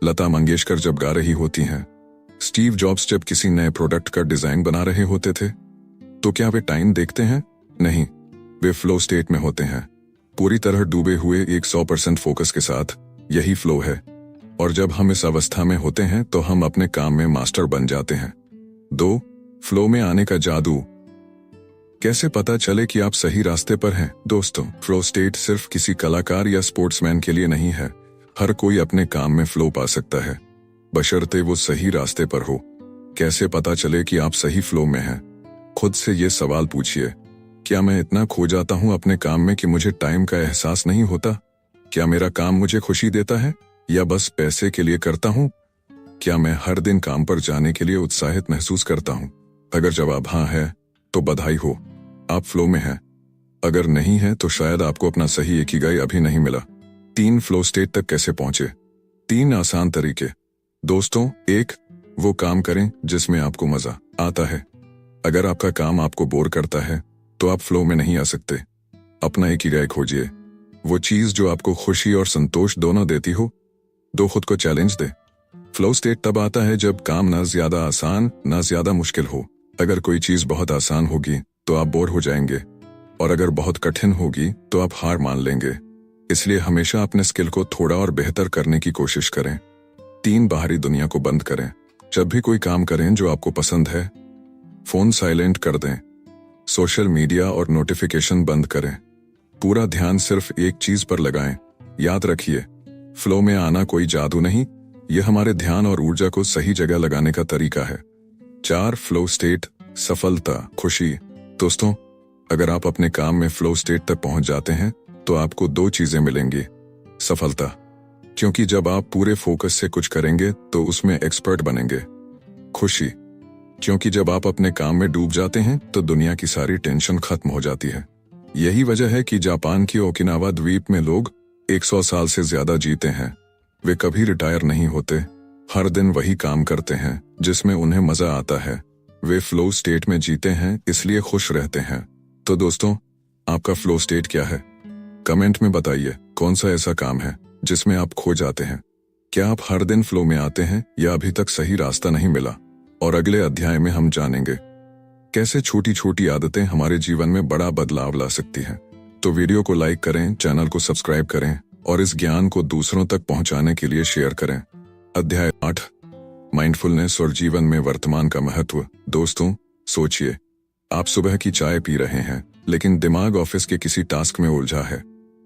लता मंगेशकर जब गा रही होती हैं, स्टीव जॉब्स जब किसी नए प्रोडक्ट का डिजाइन बना रहे होते थे, तो क्या वे टाइम देखते हैं? नहीं, वे फ्लो स्टेट में होते हैं, पूरी तरह डूबे हुए, 100% फोकस के साथ। यही फ्लो है, और जब हम इस अवस्था में होते हैं तो हम अपने काम में मास्टर बन जाते हैं। 2. फ्लो में आने का जादू, कैसे पता चले कि आप सही रास्ते पर हैं? दोस्तों, फ्लो स्टेट सिर्फ किसी कलाकार या स्पोर्ट्समैन के लिए नहीं है, हर कोई अपने काम में फ्लो पा सकता है। बशर्ते वो सही रास्ते पर हो। कैसे पता चले कि आप सही फ्लो में हैं? खुद से ये सवाल पूछिए, क्या मैं इतना खो जाता हूं अपने काम में कि मुझे टाइम का एहसास नहीं होता? क्या मेरा काम मुझे खुशी देता है या बस पैसे के लिए करता हूं? क्या मैं हर दिन काम पर जाने के लिए उत्साहित महसूस करता हूं? अगर जवाब हाँ है तो बधाई हो, आप फ्लो में हैं। अगर नहीं है तो शायद आपको अपना सही इकिगाई अभी नहीं मिला। 3 फ्लो स्टेट तक कैसे पहुंचे? 3 आसान तरीके। दोस्तों, 1, वो काम करें जिसमें आपको मजा आता है। अगर आपका काम आपको बोर करता है तो आप फ्लो में नहीं आ सकते। अपना इकिगाई खोजिए, वो चीज जो आपको खुशी और संतोष दोनों देती हो। खुद को चैलेंज दे। फ्लो स्टेट तब आता है जब काम ना ज्यादा आसान ना ज्यादा मुश्किल हो। अगर कोई चीज बहुत आसान होगी तो आप बोर हो जाएंगे, और अगर बहुत कठिन होगी तो आप हार मान लेंगे। इसलिए हमेशा अपने स्किल को थोड़ा और बेहतर करने की कोशिश करें। 3, बाहरी दुनिया को बंद करें। जब भी कोई काम करें जो आपको पसंद है, फोन साइलेंट कर दें, सोशल मीडिया और नोटिफिकेशन बंद करें। पूरा ध्यान सिर्फ एक चीज पर लगाएं। याद रखिए, फ्लो में आना कोई जादू नहीं, यह हमारे ध्यान और ऊर्जा को सही जगह लगाने का तरीका है। 4, फ्लो स्टेट, सफलता, खुशी। दोस्तों, अगर आप अपने काम में फ्लो स्टेट तक पहुंच जाते हैं तो आपको 2 चीजें मिलेंगी। सफलता, क्योंकि जब आप पूरे फोकस से कुछ करेंगे तो उसमें एक्सपर्ट बनेंगे। खुशी, क्योंकि जब आप अपने काम में डूब जाते हैं तो दुनिया की सारी टेंशन खत्म हो जाती है। यही वजह है कि जापान की ओकिनावा द्वीप में लोग 100 साल से ज्यादा जीते हैं। वे कभी रिटायर नहीं होते, हर दिन वही काम करते हैं जिसमें उन्हें मजा आता है। वे फ्लो स्टेट में जीते हैं, इसलिए खुश रहते हैं। तो दोस्तों, आपका फ्लो स्टेट क्या है? कमेंट में बताइए, कौन सा ऐसा काम है जिसमें आप खो जाते हैं? क्या आप हर दिन फ्लो में आते हैं या अभी तक सही रास्ता नहीं मिला? और अगले अध्याय में हम जानेंगे कैसे छोटी छोटी आदतें हमारे जीवन में बड़ा बदलाव ला सकती हैं। तो वीडियो को लाइक करें, चैनल को सब्सक्राइब करें और इस ज्ञान को दूसरों तक पहुंचाने के लिए शेयर करें। अध्याय 8, माइंडफुलनेस और जीवन में वर्तमान का महत्व। दोस्तों, सोचिए, आप सुबह की चाय पी रहे हैं लेकिन दिमाग ऑफिस के किसी टास्क में उलझा है।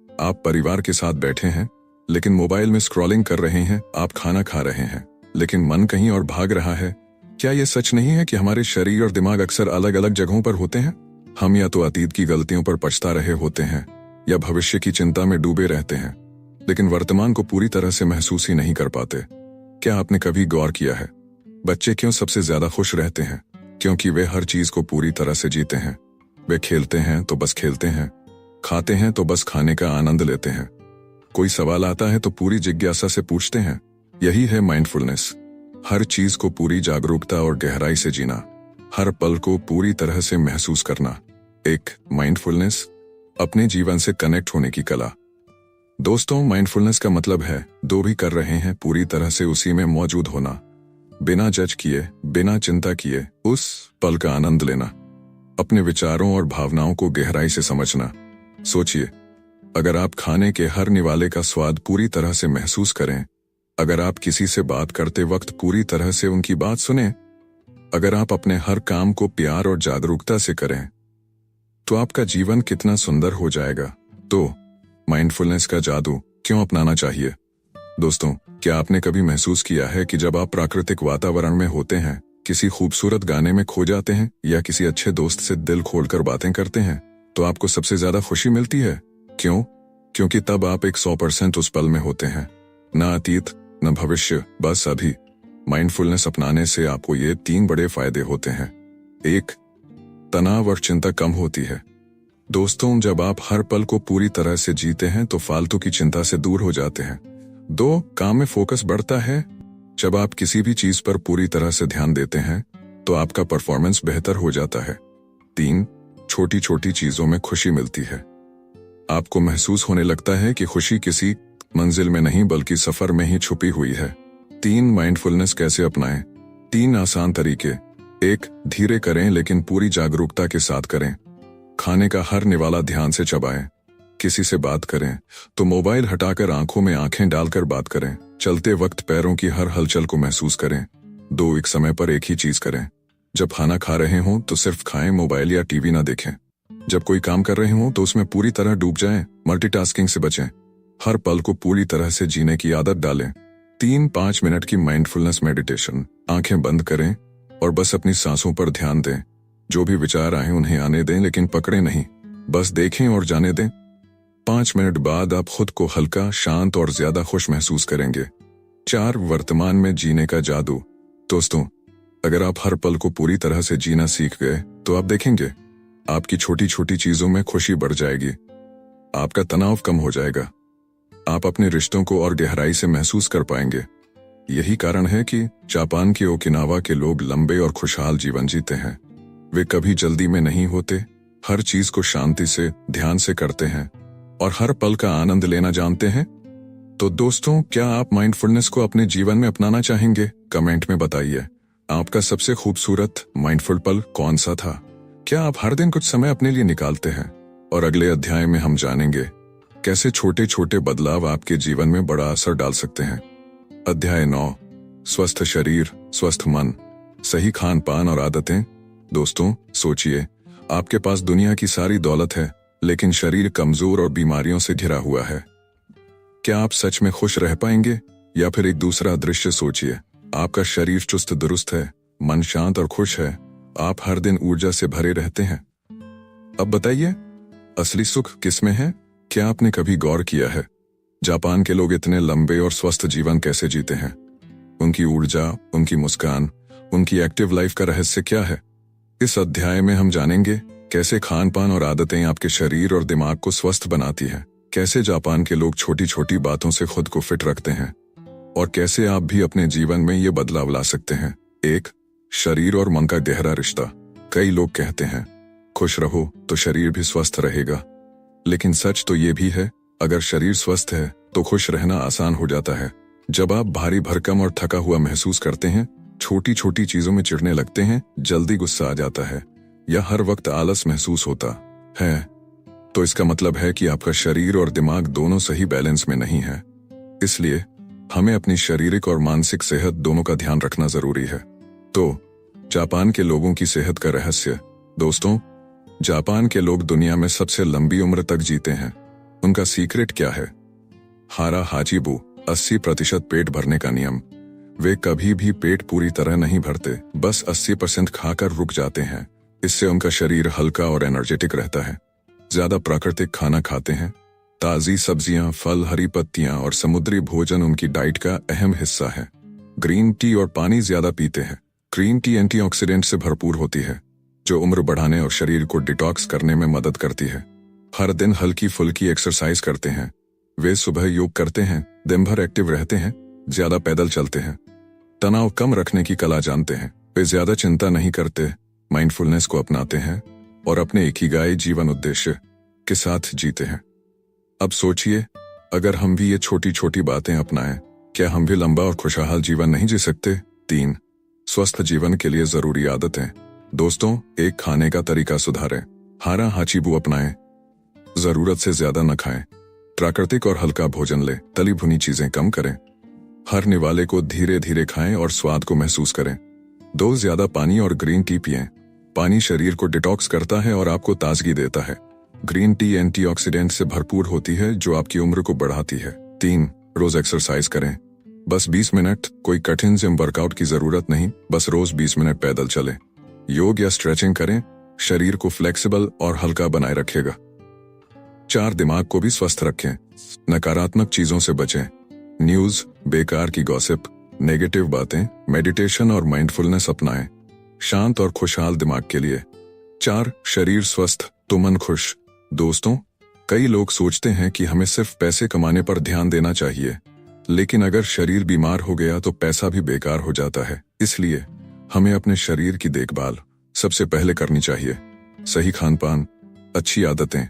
आप परिवार के साथ बैठे हैं लेकिन मोबाइल में स्क्रॉलिंग कर रहे हैं। आप खाना खा रहे हैं लेकिन मन कहीं और भाग रहा है। क्या यह सच नहीं है कि हमारे शरीर और दिमाग अक्सर अलग अलग जगहों पर होते हैं? हम या तो अतीत की गलतियों पर पछता रहे होते हैं या भविष्य की चिंता में डूबे रहते हैं, लेकिन वर्तमान को पूरी तरह से महसूस ही नहीं कर पाते। क्या आपने कभी गौर किया है, बच्चे क्यों सबसे ज्यादा खुश रहते हैं? क्योंकि वे हर चीज को पूरी तरह से जीते हैं। वे खेलते हैं तो बस खेलते हैं, खाते हैं तो बस खाने का आनंद लेते हैं। कोई सवाल आता है तो पूरी जिज्ञासा से पूछते हैं। यही है माइंडफुलनेस। हर चीज को पूरी जागरूकता और गहराई से जीना, हर पल को पूरी तरह से महसूस करना। एक माइंडफुलनेस, अपने जीवन से कनेक्ट होने की कला। दोस्तों, माइंडफुलनेस का मतलब है जो भी कर रहे हैं पूरी तरह से उसी में मौजूद होना, बिना जज किए, बिना चिंता किए उस पल का आनंद लेना, अपने विचारों और भावनाओं को गहराई से समझना। सोचिए, अगर आप खाने के हर निवाले का स्वाद पूरी तरह से महसूस करें, अगर आप किसी से बात करते वक्त पूरी तरह से उनकी बात सुने, अगर आप अपने हर काम को प्यार और जागरूकता से करें, तो आपका जीवन कितना सुंदर हो जाएगा। तो माइंडफुलनेस का जादू क्यों अपनाना चाहिए? दोस्तों, क्या आपने कभी महसूस किया है कि जब आप प्राकृतिक वातावरण में होते हैं, किसी खूबसूरत गाने में खो जाते हैं या किसी अच्छे दोस्त से दिल खोलकर बातें करते हैं, तो आपको सबसे ज्यादा खुशी मिलती है? क्यों? क्योंकि तब आप 100% उस पल में होते हैं, न अतीत न भविष्य, बस अभी। माइंडफुलनेस अपनाने से आपको ये 3 बड़े फायदे होते हैं। 1, तनाव और चिंता कम होती है। दोस्तों, जब आप हर पल को पूरी तरह से जीते हैं तो फालतू की चिंता से दूर हो जाते हैं। 2, काम में फोकस बढ़ता है। जब आप किसी भी चीज पर पूरी तरह से ध्यान देते हैं तो आपका परफॉर्मेंस बेहतर हो जाता है। 3, छोटी छोटी चीजों में खुशी मिलती है। आपको महसूस होने लगता है कि खुशी किसी मंजिल में नहीं बल्कि सफर में ही छुपी हुई है। 3, माइंडफुलनेस कैसे अपनाएं? 3 आसान तरीके। 1, धीरे करें लेकिन पूरी जागरूकता के साथ करें। खाने का हर निवाला ध्यान से चबाएं। किसी से बात करें तो मोबाइल हटाकर आंखों में आंखें डालकर बात करें। चलते वक्त पैरों की हर हलचल को महसूस करें। 2, एक समय पर एक ही चीज करें। जब खाना खा रहे हों तो सिर्फ खाएं, मोबाइल या टीवी ना देखें। जब कोई काम कर रहे हों तो उसमें पूरी तरह डूब जाएं, मल्टीटास्किंग से बचें। हर पल को पूरी तरह से जीने की आदत डालें। 3-5 मिनट की माइंडफुलनेस मेडिटेशन। आंखें बंद करें और बस अपनी सांसों पर ध्यान दें। जो भी विचार आए उन्हें आने दें, लेकिन पकड़े नहीं, बस देखें और जाने दें। 5 मिनट बाद आप खुद को हल्का, शांत और ज्यादा खुश महसूस करेंगे। 4 वर्तमान में जीने का जादू। दोस्तों, अगर आप हर पल को पूरी तरह से जीना सीख गए तो आप देखेंगे आपकी छोटी छोटी चीजों में खुशी बढ़ जाएगी, आपका तनाव कम हो जाएगा, आप अपने रिश्तों को और गहराई से महसूस कर पाएंगे। यही कारण है कि जापान के ओकिनावा के लोग लंबे और खुशहाल जीवन जीते हैं। वे कभी जल्दी में नहीं होते, हर चीज को शांति से, ध्यान से करते हैं और हर पल का आनंद लेना जानते हैं। तो दोस्तों, क्या आप माइंडफुलनेस को अपने जीवन में अपनाना चाहेंगे? कमेंट में बताइए, आपका सबसे खूबसूरत माइंडफुल पल कौन सा था? क्या आप हर दिन कुछ समय अपने लिए निकालते हैं? और अगले अध्याय में हम जानेंगे कैसे छोटे छोटे बदलाव आपके जीवन में बड़ा असर डाल सकते हैं। अध्याय 9, स्वस्थ शरीर, स्वस्थ मन, सही खान पान और आदतें। दोस्तों, सोचिए, आपके पास दुनिया की सारी दौलत है, लेकिन शरीर कमजोर और बीमारियों से घिरा हुआ है। क्या आप सच में खुश रह पाएंगे? या फिर एक दूसरा दृश्य सोचिए, आपका शरीर चुस्त दुरुस्त है, मन शांत और खुश है, आप हर दिन ऊर्जा से भरे रहते हैं। अब बताइए, असली सुख किस में है? क्या आपने कभी गौर किया है जापान के लोग इतने लंबे और स्वस्थ जीवन कैसे जीते हैं? उनकी ऊर्जा, उनकी मुस्कान, उनकी एक्टिव लाइफ का रहस्य क्या है? इस अध्याय में हम जानेंगे कैसे खान पान और आदतें आपके शरीर और दिमाग को स्वस्थ बनाती हैं, कैसे जापान के लोग छोटी छोटी बातों से खुद को फिट रखते हैं और कैसे आप भी अपने जीवन में ये बदलाव ला सकते हैं। 1. शरीर और मन का गहरा रिश्ता। कई लोग कहते हैं खुश रहो तो शरीर भी स्वस्थ रहेगा, लेकिन सच तो ये भी है, अगर शरीर स्वस्थ है तो खुश रहना आसान हो जाता है। जब आप भारी भरकम और थका हुआ महसूस करते हैं, छोटी छोटी चीजों में चिढ़ने लगते हैं, जल्दी गुस्सा आ जाता है या हर वक्त आलस महसूस होता है, तो इसका मतलब है कि आपका शरीर और दिमाग दोनों सही बैलेंस में नहीं है। इसलिए हमें अपनी शारीरिक और मानसिक सेहत दोनों का ध्यान रखना जरूरी है। तो जापान के लोगों की सेहत का रहस्य। दोस्तों, जापान के लोग दुनिया में सबसे लंबी उम्र तक जीते हैं। उनका सीक्रेट क्या है? हारा हाचिबू, 80% पेट भरने का नियम। वे कभी भी पेट पूरी तरह नहीं भरते, बस 80% खाकर रुक जाते हैं। इससे उनका शरीर हल्का और एनर्जेटिक रहता है। ज्यादा प्राकृतिक खाना खाते हैं, ताजी सब्जियां, फल, हरी पत्तियां और समुद्री भोजन उनकी डाइट का अहम हिस्सा है। ग्रीन टी और पानी ज्यादा पीते हैं। ग्रीन टी एंटीऑक्सीडेंट से भरपूर होती है, जो उम्र बढ़ाने और शरीर को डिटॉक्स करने में मदद करती है। हर दिन हल्की फुल्की एक्सरसाइज करते हैं। वे सुबह योग करते हैं, दिन भर एक्टिव रहते हैं, ज्यादा पैदल चलते हैं, तनाव कम रखने की कला जानते हैं। वे ज्यादा चिंता नहीं करते, माइंडफुलनेस को अपनाते हैं और अपने इकिगाई जीवन उद्देश्य के साथ जीते हैं। अब सोचिए, अगर हम भी ये छोटी छोटी बातें अपनाएं, क्या हम भी लंबा और खुशहाल जीवन नहीं जी सकते? 3. स्वस्थ जीवन के लिए जरूरी आदतें। दोस्तों, 1. खाने का तरीका सुधारें। हारा हाचिबू अपनाएं। जरूरत से ज्यादा न खाएं। प्राकृतिक और हल्का भोजन लें। तली भुनी चीजें कम करें। हर निवाले को धीरे धीरे खाएं और स्वाद को महसूस करें। 2. ज्यादा पानी और ग्रीन टी पिएं। पानी शरीर को डिटॉक्स करता है और आपको ताजगी देता है। ग्रीन टी एंटीऑक्सीडेंट से भरपूर होती है, जो आपकी उम्र को बढ़ाती है। 3. रोज एक्सरसाइज करें। बस 20 मिनट, कोई कठिन जिम वर्कआउट की जरूरत नहीं, बस रोज 20 मिनट पैदल चलें। योग या स्ट्रेचिंग करें, शरीर को फ्लेक्सिबल और हल्का बनाए रखेगा। 4. दिमाग को भी स्वस्थ रखें। नकारात्मक चीजों से बचें। न्यूज, बेकार की गॉसिप, नेगेटिव बातें, मेडिटेशन और माइंडफुलनेस अपनाएं, शांत और खुशहाल दिमाग के लिए। 4. शरीर स्वस्थ तो मन खुश। दोस्तों, कई लोग सोचते हैं कि हमें सिर्फ पैसे कमाने पर ध्यान देना चाहिए, लेकिन अगर शरीर बीमार हो गया तो पैसा भी बेकार हो जाता है। इसलिए हमें अपने शरीर की देखभाल सबसे पहले करनी चाहिए। सही खान पान, अच्छी आदतें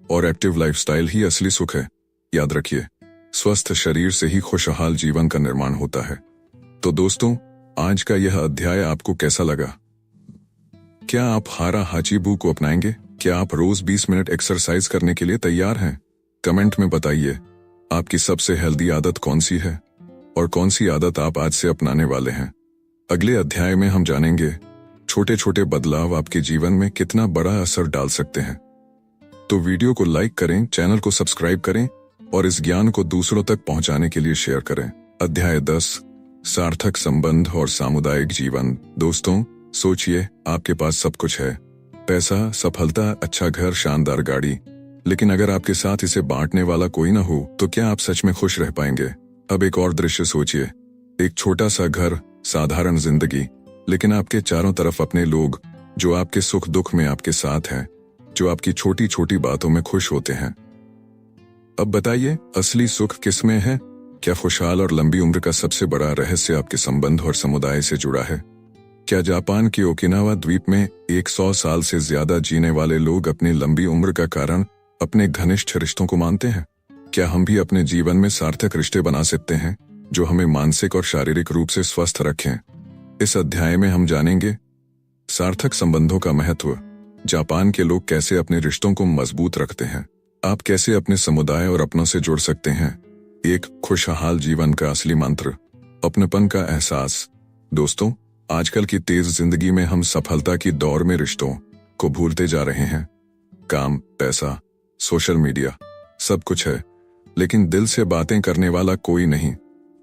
और एक्टिव लाइफस्टाइल ही असली सुख है। याद रखिए, स्वस्थ शरीर से ही खुशहाल जीवन का निर्माण होता है। तो दोस्तों, आज का यह अध्याय आपको कैसा लगा? क्या आप हारा हाचिबू को अपनाएंगे? क्या आप रोज 20 मिनट एक्सरसाइज करने के लिए तैयार हैं? कमेंट में बताइए, आपकी सबसे हेल्दी आदत कौन सी है और कौन सी आदत आप आज से अपनाने वाले हैं। अगले अध्याय में हम जानेंगे छोटे छोटे बदलाव आपके जीवन में कितना बड़ा असर डाल सकते हैं। तो वीडियो को लाइक करें, चैनल को सब्सक्राइब करें और इस ज्ञान को दूसरों तक पहुंचाने के लिए शेयर करें। अध्याय 10 सार्थक संबंध और सामुदायिक जीवन। दोस्तों, सोचिए, आपके पास सब कुछ है, पैसा, सफलता, अच्छा घर, शानदार गाड़ी, लेकिन अगर आपके साथ इसे बांटने वाला कोई ना हो तो क्या आप सच में खुश रह पाएंगे? अब एक और दृश्य सोचिए, एक छोटा सा घर, साधारण जिंदगी, लेकिन आपके चारों तरफ अपने लोग जो आपके सुख दुख में आपके साथ हैं, जो आपकी छोटी छोटी बातों में खुश होते हैं। अब बताइए, असली सुख किसमें है? क्या खुशहाल और लंबी उम्र का सबसे बड़ा रहस्य आपके संबंध और समुदाय से जुड़ा है? क्या जापान के ओकिनावा द्वीप में 100 साल से ज्यादा जीने वाले लोग अपनी लंबी उम्र का कारण अपने घनिष्ठ रिश्तों को मानते हैं? क्या हम भी अपने जीवन में सार्थक रिश्ते बना सकते हैं जो हमें मानसिक और शारीरिक रूप से स्वस्थ रखें? इस अध्याय में हम जानेंगे सार्थक संबंधों का महत्व, जापान के लोग कैसे अपने रिश्तों को मजबूत रखते हैं, आप कैसे अपने समुदाय और अपनों से जुड़ सकते हैं, एक खुशहाल जीवन का असली मंत्र, अपनेपन का एहसास। दोस्तों, आजकल की तेज जिंदगी में हम सफलता की दौड़ में रिश्तों को भूलते जा रहे हैं। काम, पैसा, सोशल मीडिया, सब कुछ है, लेकिन दिल से बातें करने वाला कोई नहीं।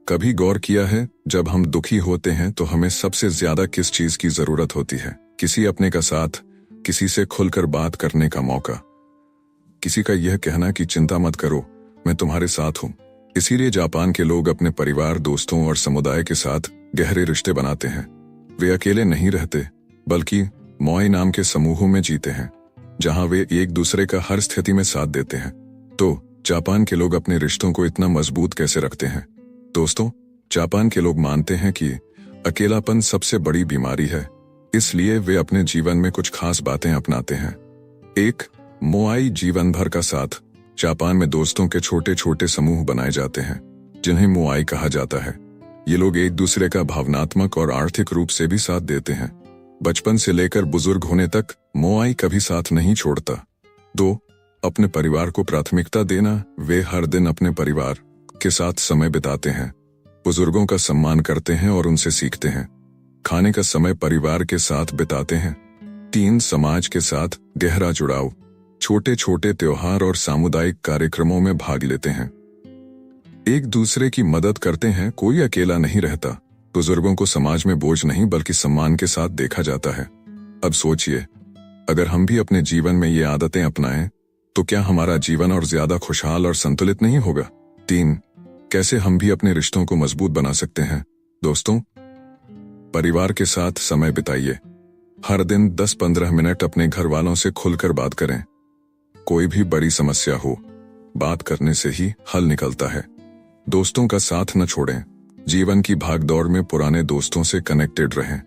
कभी गौर किया है, जब हम दुखी होते हैं तो हमें सबसे ज्यादा किस चीज की जरूरत होती है? किसी अपने का साथ, किसी से खुलकर बात करने का मौका, किसी का यह कहना कि चिंता मत करो, मैं तुम्हारे साथ हूं। इसीलिए जापान के लोग अपने परिवार, दोस्तों और समुदाय के साथ गहरे रिश्ते बनाते हैं। वे अकेले नहीं रहते, बल्कि मोई नाम के समूहों में जीते हैं, जहां वे एक दूसरे का हर स्थिति में साथ देते हैं। तो जापान के लोग अपने रिश्तों को इतना मजबूत कैसे रखते हैं? दोस्तों, जापान के लोग मानते हैं कि अकेलापन सबसे बड़ी बीमारी है, इसलिए वे अपने जीवन में कुछ खास बातें अपनाते हैं। एक, मोआई जीवन भर का साथ। जापान में दोस्तों के छोटे छोटे समूह बनाए जाते हैं, जिन्हें मोआई कहा जाता है। ये लोग एक दूसरे का भावनात्मक और आर्थिक रूप से भी साथ देते हैं। बचपन से लेकर बुजुर्ग होने तक मोआई कभी साथ नहीं छोड़ता। 2, अपने परिवार को प्राथमिकता देना। वे हर दिन अपने परिवार के साथ समय बिताते हैं, बुजुर्गों का सम्मान करते हैं और उनसे सीखते हैं। खाने का समय परिवार के साथ बिताते हैं। 3, समाज के साथ गहरा जुड़ाव। छोटे छोटे त्योहार और सामुदायिक कार्यक्रमों में भाग लेते हैं, एक दूसरे की मदद करते हैं, कोई अकेला नहीं रहता। बुजुर्गों को समाज में बोझ नहीं बल्कि सम्मान के साथ देखा जाता है। अब सोचिए, अगर हम भी अपने जीवन में ये आदतें अपनाएं तो क्या हमारा जीवन और ज्यादा खुशहाल और संतुलित नहीं होगा? 3, कैसे हम भी अपने रिश्तों को मजबूत बना सकते हैं? दोस्तों, परिवार के साथ समय बिताइए। हर दिन 10-15 मिनट अपने घर वालों से खुलकर बात करें। कोई भी बड़ी समस्या हो, बात करने से ही हल निकलता है। दोस्तों का साथ न छोड़ें। जीवन की भागदौड़ में पुराने दोस्तों से कनेक्टेड रहें।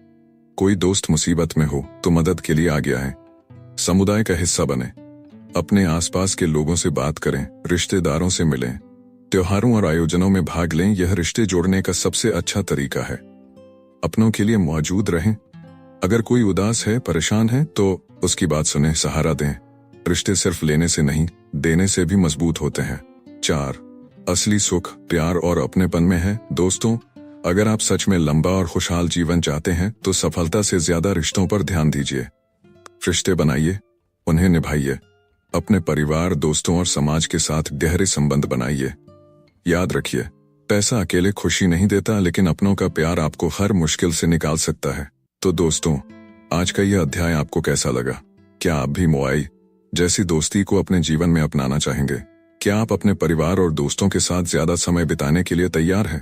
कोई दोस्त मुसीबत में हो तो मदद के लिए आगे आए। समुदाय का हिस्सा बने। अपने आसपास के लोगों से बात करें, रिश्तेदारों से मिलें, त्योहारों और आयोजनों में भाग लें। यह रिश्ते जोड़ने का सबसे अच्छा तरीका है। अपनों के लिए मौजूद रहें। अगर कोई उदास है, परेशान है, तो उसकी बात सुने, सहारा दें। रिश्ते सिर्फ लेने से नहीं, देने से भी मजबूत होते हैं। 4, असली सुख प्यार और अपनेपन में है। दोस्तों, अगर आप सच में लंबा और खुशहाल जीवन चाहते हैं तो सफलता से ज्यादा रिश्तों पर ध्यान दीजिए। रिश्ते बनाइए, उन्हें निभाइए। अपने परिवार, दोस्तों और समाज के साथ गहरे संबंध बनाइए। याद रखिए, पैसा अकेले खुशी नहीं देता, लेकिन अपनों का प्यार आपको हर मुश्किल से निकाल सकता है। तो दोस्तों, आज का यह अध्याय आपको कैसा लगा? क्या आप भी मोआई जैसी दोस्ती को अपने जीवन में अपनाना चाहेंगे? क्या आप अपने परिवार और दोस्तों के साथ ज्यादा समय बिताने के लिए तैयार हैं?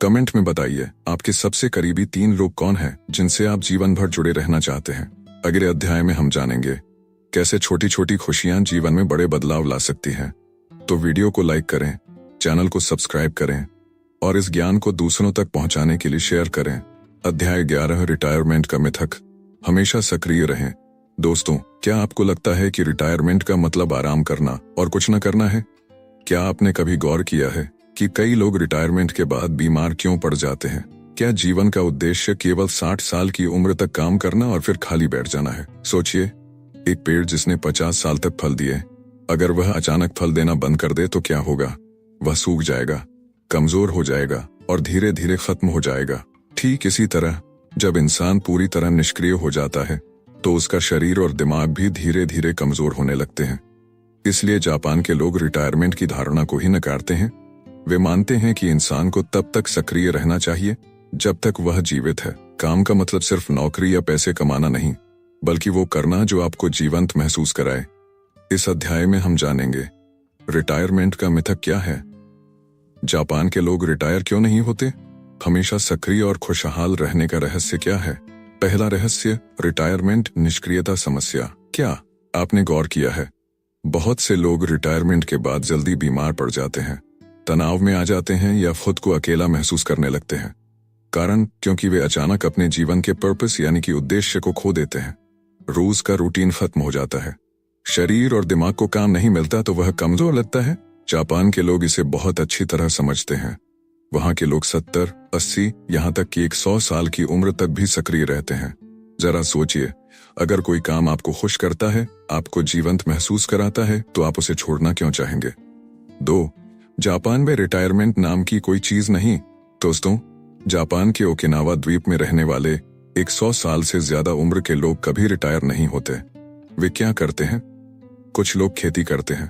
कमेंट में बताइए, आपके सबसे करीबी 3 लोग कौन हैं जिनसे आप जीवन भर जुड़े रहना चाहते हैं। अगले अध्याय में हम जानेंगे कैसे छोटी छोटी खुशियां जीवन में बड़े बदलाव ला सकती हैं। तो वीडियो को लाइक करें, चैनल को सब्सक्राइब करें और इस ज्ञान को दूसरों तक पहुंचाने के लिए शेयर करें। अध्याय 11, रिटायरमेंट का मिथक। हमेशा सक्रिय रहें। दोस्तों, क्या आपको लगता है कि रिटायरमेंट का मतलब आराम करना और कुछ न करना है? क्या आपने कभी गौर किया है कि कई लोग रिटायरमेंट के बाद बीमार क्यों पड़ जाते हैं? क्या जीवन का उद्देश्य केवल 60 साल की उम्र तक काम करना और फिर खाली बैठ जाना है? सोचिए, एक पेड़ जिसने 50 साल तक फल दिए, अगर वह अचानक फल देना बंद कर दे तो क्या होगा? वह सूख जाएगा, कमजोर हो जाएगा और धीरे धीरे खत्म हो जाएगा। ठीक इसी तरह जब इंसान पूरी तरह निष्क्रिय हो जाता है तो उसका शरीर और दिमाग भी धीरे धीरे कमजोर होने लगते हैं। इसलिए जापान के लोग रिटायरमेंट की धारणा को ही नकारते हैं। वे मानते हैं कि इंसान को तब तक सक्रिय रहना चाहिए जब तक वह जीवित है। काम का मतलब सिर्फ नौकरी या पैसे कमाना नहीं, बल्कि वो करना जो आपको जीवंत महसूस कराए। इस अध्याय में हम जानेंगे रिटायरमेंट का मिथक क्या है, जापान के लोग रिटायर क्यों नहीं होते, हमेशा सक्रिय और खुशहाल रहने का रहस्य क्या है। पहला रहस्य, रिटायरमेंट निष्क्रियता समस्या। क्या आपने गौर किया है, बहुत से लोग रिटायरमेंट के बाद जल्दी बीमार पड़ जाते हैं, तनाव में आ जाते हैं या खुद को अकेला महसूस करने लगते हैं। कारण, क्योंकि वे अचानक अपने जीवन के पर्पस यानी कि उद्देश्य को खो देते हैं। रोज का रूटीन खत्म हो जाता है, शरीर और दिमाग को काम नहीं मिलता तो वह कमजोर लगता है। जापान के लोग इसे बहुत अच्छी तरह समझते हैं। वहां के लोग 70, 80, यहाँ तक कि 100 साल की उम्र तक भी सक्रिय रहते हैं। जरा सोचिए, अगर कोई काम आपको खुश करता है, आपको जीवंत महसूस कराता है, तो आप उसे छोड़ना क्यों चाहेंगे। 2. जापान में रिटायरमेंट नाम की कोई चीज नहीं। दोस्तों, जापान के ओकिनावा द्वीप में रहने वाले 100 साल से ज्यादा उम्र के लोग कभी रिटायर नहीं होते। वे क्या करते हैं? कुछ लोग खेती करते हैं,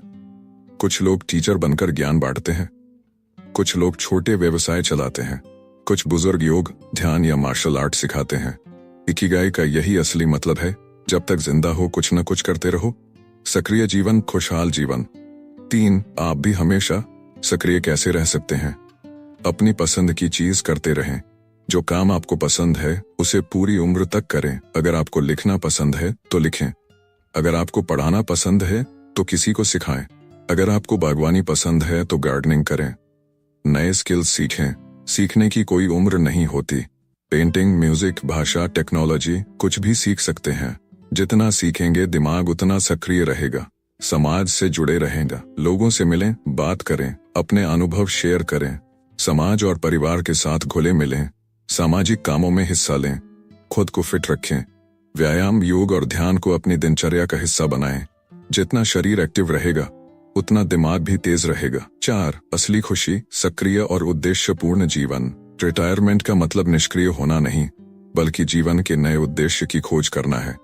कुछ लोग टीचर बनकर ज्ञान बांटते हैं, कुछ लोग छोटे व्यवसाय चलाते हैं, कुछ बुजुर्ग योग, ध्यान या मार्शल आर्ट सिखाते हैं। इकिगाई का यही असली मतलब है, जब तक जिंदा हो कुछ न कुछ करते रहो। सक्रिय जीवन, खुशहाल जीवन। 3. आप भी हमेशा सक्रिय कैसे रह सकते हैं? अपनी पसंद की चीज करते रहें। जो काम आपको पसंद है उसे पूरी उम्र तक करें। अगर आपको लिखना पसंद है तो लिखें, अगर आपको पढ़ाना पसंद है तो किसी को सिखाएं, अगर आपको बागवानी पसंद है तो गार्डनिंग करें। नए स्किल्स सीखें, सीखने की कोई उम्र नहीं होती। पेंटिंग, म्यूजिक, भाषा, टेक्नोलॉजी, कुछ भी सीख सकते हैं। जितना सीखेंगे दिमाग उतना सक्रिय रहेगा, समाज से जुड़े रहेगा। लोगों से मिलें, बात करें, अपने अनुभव शेयर करें, समाज और परिवार के साथ घुले मिलें, सामाजिक कामों में हिस्सा लें, खुद को फिट रखें। व्यायाम, योग और ध्यान को अपनी दिनचर्या का हिस्सा बनाएं। जितना शरीर एक्टिव रहेगा उतना दिमाग भी तेज रहेगा। 4. असली खुशी, सक्रिय और उद्देश्यपूर्ण जीवन। रिटायरमेंट का मतलब निष्क्रिय होना नहीं, बल्कि जीवन के नए उद्देश्य की खोज करना है।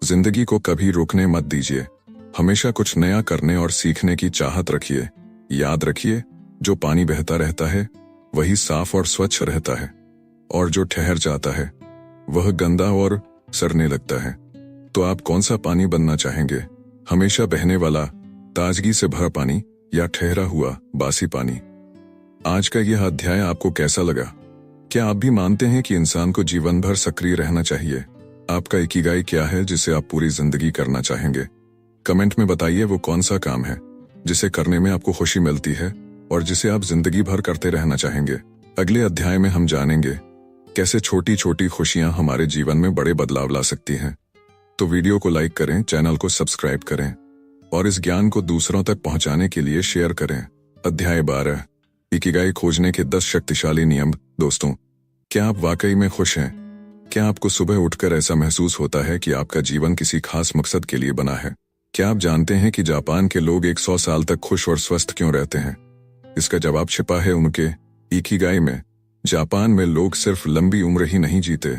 जिंदगी को कभी रोकने मत दीजिए, हमेशा कुछ नया करने और सीखने की चाहत रखिए। याद रखिए, जो पानी बहता रहता है वही साफ और स्वच्छ रहता है, और जो ठहर जाता है वह गंदा और सड़ने लगता है। तो आप कौन सा पानी बनना चाहेंगे? हमेशा बहने वाला, ताजगी से भरा पानी, या ठहरा हुआ बासी पानी? आज का यह अध्याय आपको कैसा लगा? क्या आप भी मानते हैं कि इंसान को जीवन भर सक्रिय रहना चाहिए? आपका इकिगाई क्या है जिसे आप पूरी जिंदगी करना चाहेंगे? कमेंट में बताइए वो कौन सा काम है जिसे करने में आपको खुशी मिलती है और जिसे आप जिंदगी भर करते रहना चाहेंगे। अगले अध्याय में हम जानेंगे कैसे छोटी छोटी खुशियां हमारे जीवन में बड़े बदलाव ला सकती हैं। तो वीडियो को लाइक करें, चैनल को सब्सक्राइब करें और इस ज्ञान को दूसरों तक पहुंचाने के लिए शेयर करें। अध्याय 12, इकिगाई खोजने के 10 शक्तिशाली नियम। दोस्तों, क्या आप वाकई में खुश हैं? क्या आपको सुबह उठकर ऐसा महसूस होता है कि आपका जीवन किसी खास मकसद के लिए बना है? क्या आप जानते हैं कि जापान के लोग 100 साल तक खुश और स्वस्थ क्यों रहते हैं? इसका जवाब छिपा है उनके इकिगाई में। जापान में लोग सिर्फ लंबी उम्र ही नहीं जीते,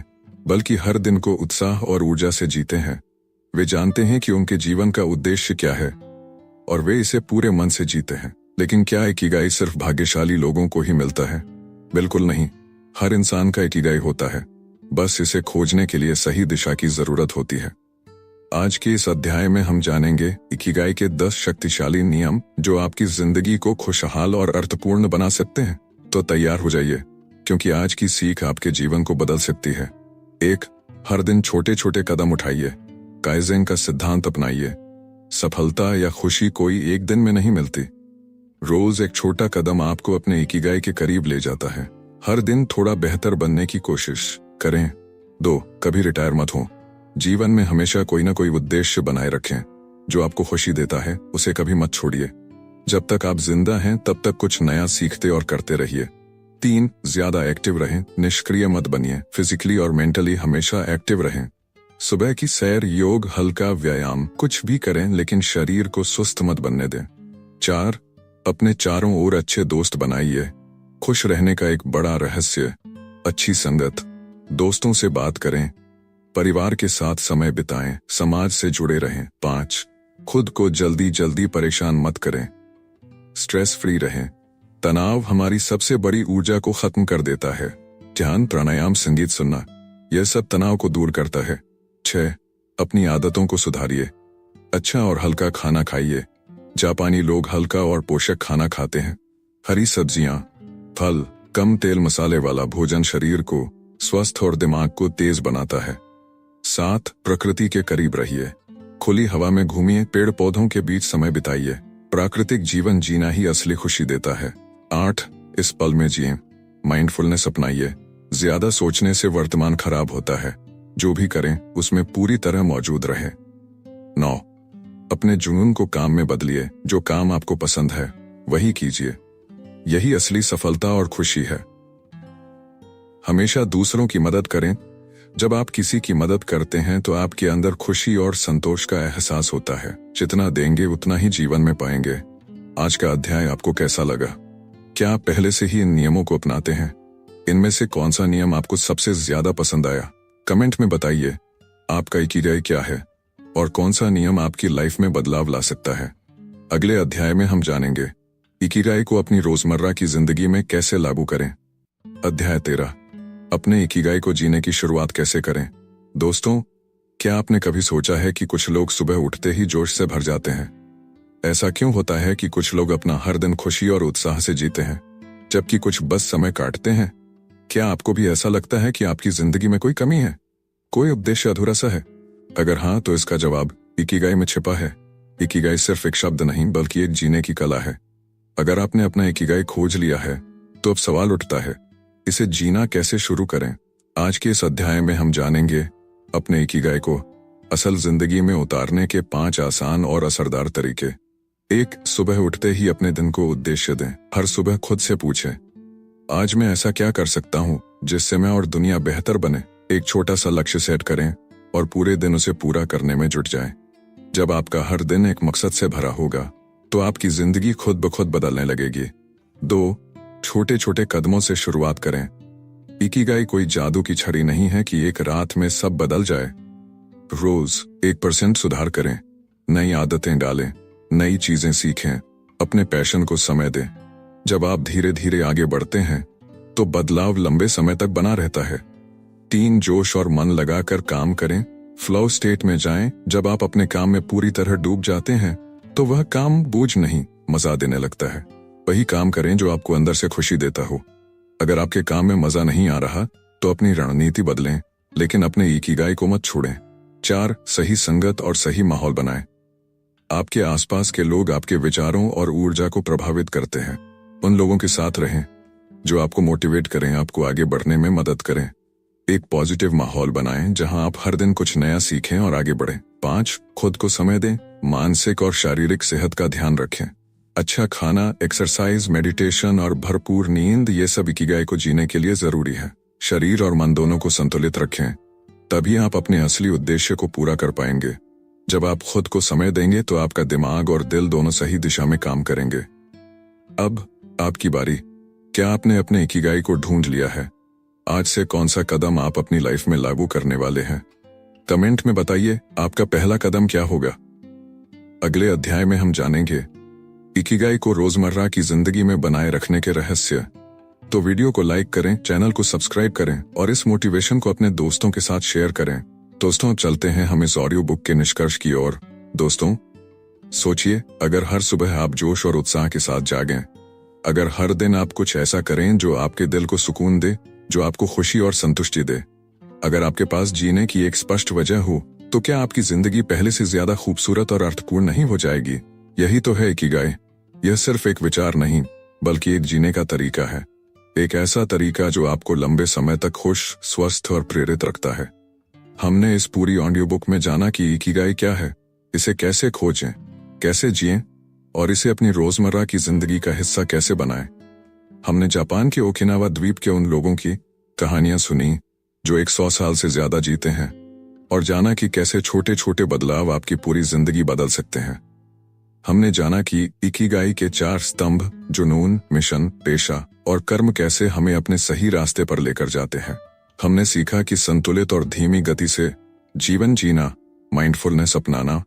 बल्कि हर दिन को उत्साह और ऊर्जा से जीते हैं। वे जानते हैं कि उनके जीवन का उद्देश्य क्या है और वे इसे पूरे मन से जीते हैं। लेकिन क्या इकिगाई सिर्फ भाग्यशाली लोगों को ही मिलता है? बिल्कुल नहीं, हर इंसान का इकिगाई होता है, बस इसे खोजने के लिए सही दिशा की जरूरत होती है। आज के इस अध्याय में हम जानेंगे इकिगाई के 10 शक्तिशाली नियम जो आपकी जिंदगी को खुशहाल और अर्थपूर्ण बना सकते हैं। तो तैयार हो जाइए, क्योंकि आज की सीख आपके जीवन को बदल सकती है। 1. हर दिन छोटे छोटे कदम उठाइए। काइजेन का सिद्धांत अपनाइए। सफलता या खुशी कोई एक दिन में नहीं मिलती। रोज एक छोटा कदम आपको अपने इकिगाई के करीब ले जाता है। हर दिन थोड़ा बेहतर बनने की कोशिश करें। 2. कभी रिटायर मत हो। जीवन में हमेशा कोई ना कोई उद्देश्य बनाए रखें। जो आपको खुशी देता है उसे कभी मत छोड़िए। जब तक आप जिंदा हैं तब तक कुछ नया सीखते और करते रहिए। 3. ज्यादा एक्टिव रहें, निष्क्रिय मत बनिए। फिजिकली और मेंटली हमेशा एक्टिव रहें। सुबह की सैर, योग, हल्का व्यायाम, कुछ भी करें, लेकिन शरीर को सुस्त मत बनने दें। 4. अपने चारों ओर अच्छे दोस्त बनाइए। खुश रहने का एक बड़ा रहस्य अच्छी संगत। दोस्तों से बात करें, परिवार के साथ समय बिताएं, समाज से जुड़े रहें। 5. खुद को जल्दी जल्दी परेशान मत करें, स्ट्रेस फ्री रहें। तनाव हमारी सबसे बड़ी ऊर्जा को खत्म कर देता है। ध्यान, प्राणायाम, संगीत सुनना, यह सब तनाव को दूर करता है। 6. अपनी आदतों को सुधारिए। अच्छा और हल्का खाना खाइए। जापानी लोग हल्का और पोषक खाना खाते हैं। हरी सब्जियां, फल, कम तेल मसाले वाला भोजन शरीर को स्वस्थ और दिमाग को तेज बनाता है। 7. प्रकृति के करीब रहिए। खुली हवा में घूमिए, पेड़ पौधों के बीच समय बिताइए। प्राकृतिक जीवन जीना ही असली खुशी देता है। 8. इस पल में जिए, माइंडफुलनेस अपनाइए। ज्यादा सोचने से वर्तमान खराब होता है। जो भी करें उसमें पूरी तरह मौजूद रहे। 9. अपने जुनून को काम में बदलिए। जो काम आपको पसंद है वही कीजिए। यही असली सफलता और खुशी है। हमेशा दूसरों की मदद करें। जब आप किसी की मदद करते हैं तो आपके अंदर खुशी और संतोष का एहसास होता है। जितना देंगे उतना ही जीवन में पाएंगे। आज का अध्याय आपको कैसा लगा? क्या आप पहले से ही इन नियमों को अपनाते हैं? इनमें से कौन सा नियम आपको सबसे ज्यादा पसंद आया? कमेंट में बताइए आपका इकिगाई क्या है और कौन सा नियम आपकी लाइफ में बदलाव ला सकता है। अगले अध्याय में हम जानेंगे इकिगाई को अपनी रोजमर्रा की जिंदगी में कैसे लागू करें। अध्याय 13, अपने इकिगाई को जीने की शुरुआत कैसे करें। दोस्तों, क्या आपने कभी सोचा है कि कुछ लोग सुबह उठते ही जोश से भर जाते हैं? ऐसा क्यों होता है कि कुछ लोग अपना हर दिन खुशी और उत्साह से जीते हैं, जबकि कुछ बस समय काटते हैं? क्या आपको भी ऐसा लगता है कि आपकी जिंदगी में कोई कमी है, कोई उद्देश्य अधूरा सा है? अगर हाँ, तो इसका जवाब इकिगाई में छिपा है। इकिगाई सिर्फ एक शब्द नहीं बल्कि एक जीने की कला है। अगर आपने अपना इकिगाई खोज लिया है तो अब सवाल उठता है, इसे जीना कैसे शुरू करें? आज के इस अध्याय में हम जानेंगे अपने इकिगाई को असल जिंदगी में उतारने के 5 आसान और असरदार तरीके। 1. सुबह उठते ही अपने दिन को उद्देश्य दें। हर सुबह खुद से पूछें, आज मैं ऐसा क्या कर सकता हूं जिससे मैं और दुनिया बेहतर बने। एक छोटा सा लक्ष्य सेट करें और पूरे दिन उसे पूरा करने में जुट जाएं। जब आपका हर दिन एक मकसद से भरा होगा तो आपकी जिंदगी खुद ब खुद बदलने लगेगी। 2. छोटे छोटे कदमों से शुरुआत करें। इकिगाई कोई जादू की छड़ी नहीं है कि एक रात में सब बदल जाए। रोज 1% सुधार करें, नई आदतें डालें, नई चीजें सीखें, अपने पैशन को समय दें। जब आप धीरे धीरे आगे बढ़ते हैं तो बदलाव लंबे समय तक बना रहता है। 3. जोश और मन लगाकर काम करें। फ्लो स्टेट में जाएं। जब आप अपने काम में पूरी तरह डूब जाते हैं तो वह काम बोझ नहीं, मजा देने लगता है। वही काम करें जो आपको अंदर से खुशी देता हो। अगर आपके काम में मजा नहीं आ रहा तो अपनी रणनीति बदलें, लेकिन अपने इकिगाई को मत छोड़ें। 4. सही संगत और सही माहौल बनाएं। आपके आसपास के लोग आपके विचारों और ऊर्जा को प्रभावित करते हैं। उन लोगों के साथ रहें जो आपको मोटिवेट करें, आपको आगे बढ़ने में मदद करें। एक पॉजिटिव माहौल बनाएं जहां आप हर दिन कुछ नया सीखें और आगे बढ़ें। 5. खुद को समय दें। मानसिक और शारीरिक सेहत का ध्यान रखें। अच्छा खाना, एक्सरसाइज, मेडिटेशन और भरपूर नींद, ये सब इकिगाई को जीने के लिए जरूरी है। शरीर और मन दोनों को संतुलित रखें, तभी आप अपने असली उद्देश्य को पूरा कर पाएंगे। जब आप खुद को समय देंगे तो आपका दिमाग और दिल दोनों सही दिशा में काम करेंगे। अब आपकी बारी। क्या आपने अपने इकिगाई को ढूंढ लिया है? आज से कौन सा कदम आप अपनी लाइफ में लागू करने वाले हैं? कमेंट में बताइए आपका पहला कदम क्या होगा। अगले अध्याय में हम जानेंगे इकिगाई को रोजमर्रा की जिंदगी में बनाए रखने के रहस्य। तो वीडियो को लाइक करें, चैनल को सब्सक्राइब करें और इस मोटिवेशन को अपने दोस्तों के साथ शेयर करें। दोस्तों, चलते हैं हम इस ऑडियो बुक के निष्कर्ष की ओर। दोस्तों, सोचिए, अगर हर सुबह आप जोश और उत्साह के साथ जागें, अगर हर दिन आप कुछ ऐसा करें जो आपके दिल को सुकून दे, जो आपको खुशी और संतुष्टि दे, अगर आपके पास जीने की एक स्पष्ट वजह हो, तो क्या आपकी जिंदगी पहले से ज्यादा खूबसूरत और अर्थपूर्ण नहीं हो जाएगी? यही तो है इकिगाई। यह सिर्फ एक विचार नहीं बल्कि एक जीने का तरीका है। एक ऐसा तरीका जो आपको लंबे समय तक खुश, स्वस्थ और प्रेरित रखता है। हमने इस पूरी ऑडियो बुक में जाना कि इकिगाई क्या है, इसे कैसे खोजें, कैसे जिएं और इसे अपनी रोजमर्रा की जिंदगी का हिस्सा कैसे बनाएं। हमने जापान के ओकिनावा द्वीप के उन लोगों की कहानियां सुनी जो 100 साल से ज्यादा जीते हैं और जाना कि कैसे छोटे छोटे बदलाव आपकी पूरी जिंदगी बदल सकते हैं। हमने जाना कि इकिगाई के 4 स्तंभ, जुनून, मिशन, पेशा और कर्म, कैसे हमें अपने सही रास्ते पर लेकर जाते हैं। हमने सीखा कि संतुलित और धीमी गति से जीवन जीना, माइंडफुलनेस अपनाना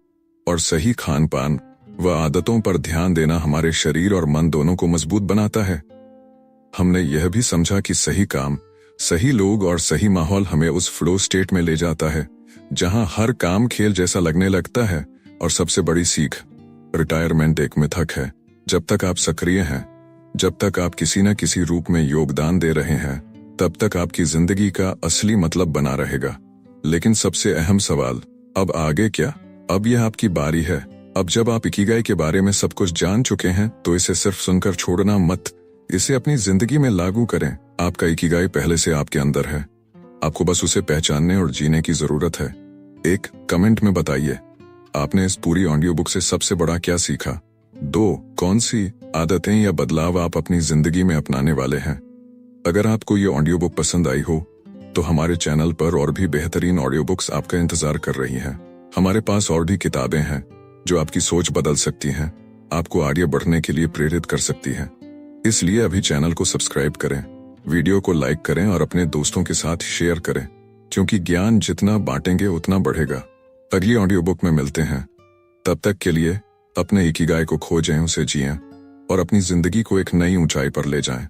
और सही खान पान वह आदतों पर ध्यान देना हमारे शरीर और मन दोनों को मजबूत बनाता है। हमने यह भी समझा कि सही काम, सही लोग और सही माहौल हमें उस फ्लो स्टेट में ले जाता है जहां हर काम खेल जैसा लगने लगता है। और सबसे बड़ी सीख, रिटायरमेंट एक मिथक है। जब तक आप सक्रिय हैं, जब तक आप किसी न किसी रूप में योगदान दे रहे हैं, तब तक आपकी जिंदगी का असली मतलब बना रहेगा। लेकिन सबसे अहम सवाल, अब आगे क्या? अब यह आपकी बारी है। अब जब आप इकिगाई के बारे में सब कुछ जान चुके हैं, तो इसे सिर्फ सुनकर छोड़ना मत, इसे अपनी जिंदगी में लागू करें। आपका इकिगाई पहले से आपके अंदर है, आपको बस उसे पहचानने और जीने की जरूरत है। एक, कमेंट में बताइए आपने इस पूरी ऑडियो बुक से सबसे बड़ा क्या सीखा। 2, कौन सी आदतें या बदलाव आप अपनी जिंदगी में अपनाने वाले हैं। अगर आपको ये ऑडियो बुक पसंद आई हो तो हमारे चैनल पर और भी बेहतरीन ऑडियो बुक्स आपका इंतजार कर रही हैं। हमारे पास और भी किताबें हैं जो आपकी सोच बदल सकती हैं, आपको आगे बढ़ने के लिए प्रेरित कर सकती हैं। इसलिए अभी चैनल को सब्सक्राइब करें, वीडियो को लाइक करें और अपने दोस्तों के साथ शेयर करें, क्योंकि ज्ञान जितना बांटेंगे उतना बढ़ेगा। अगली ऑडियो बुक में मिलते हैं। तब तक के लिए अपने इकिगाई को खोजें, उसे जिएं और अपनी जिंदगी को एक नई ऊंचाई पर ले जाएं।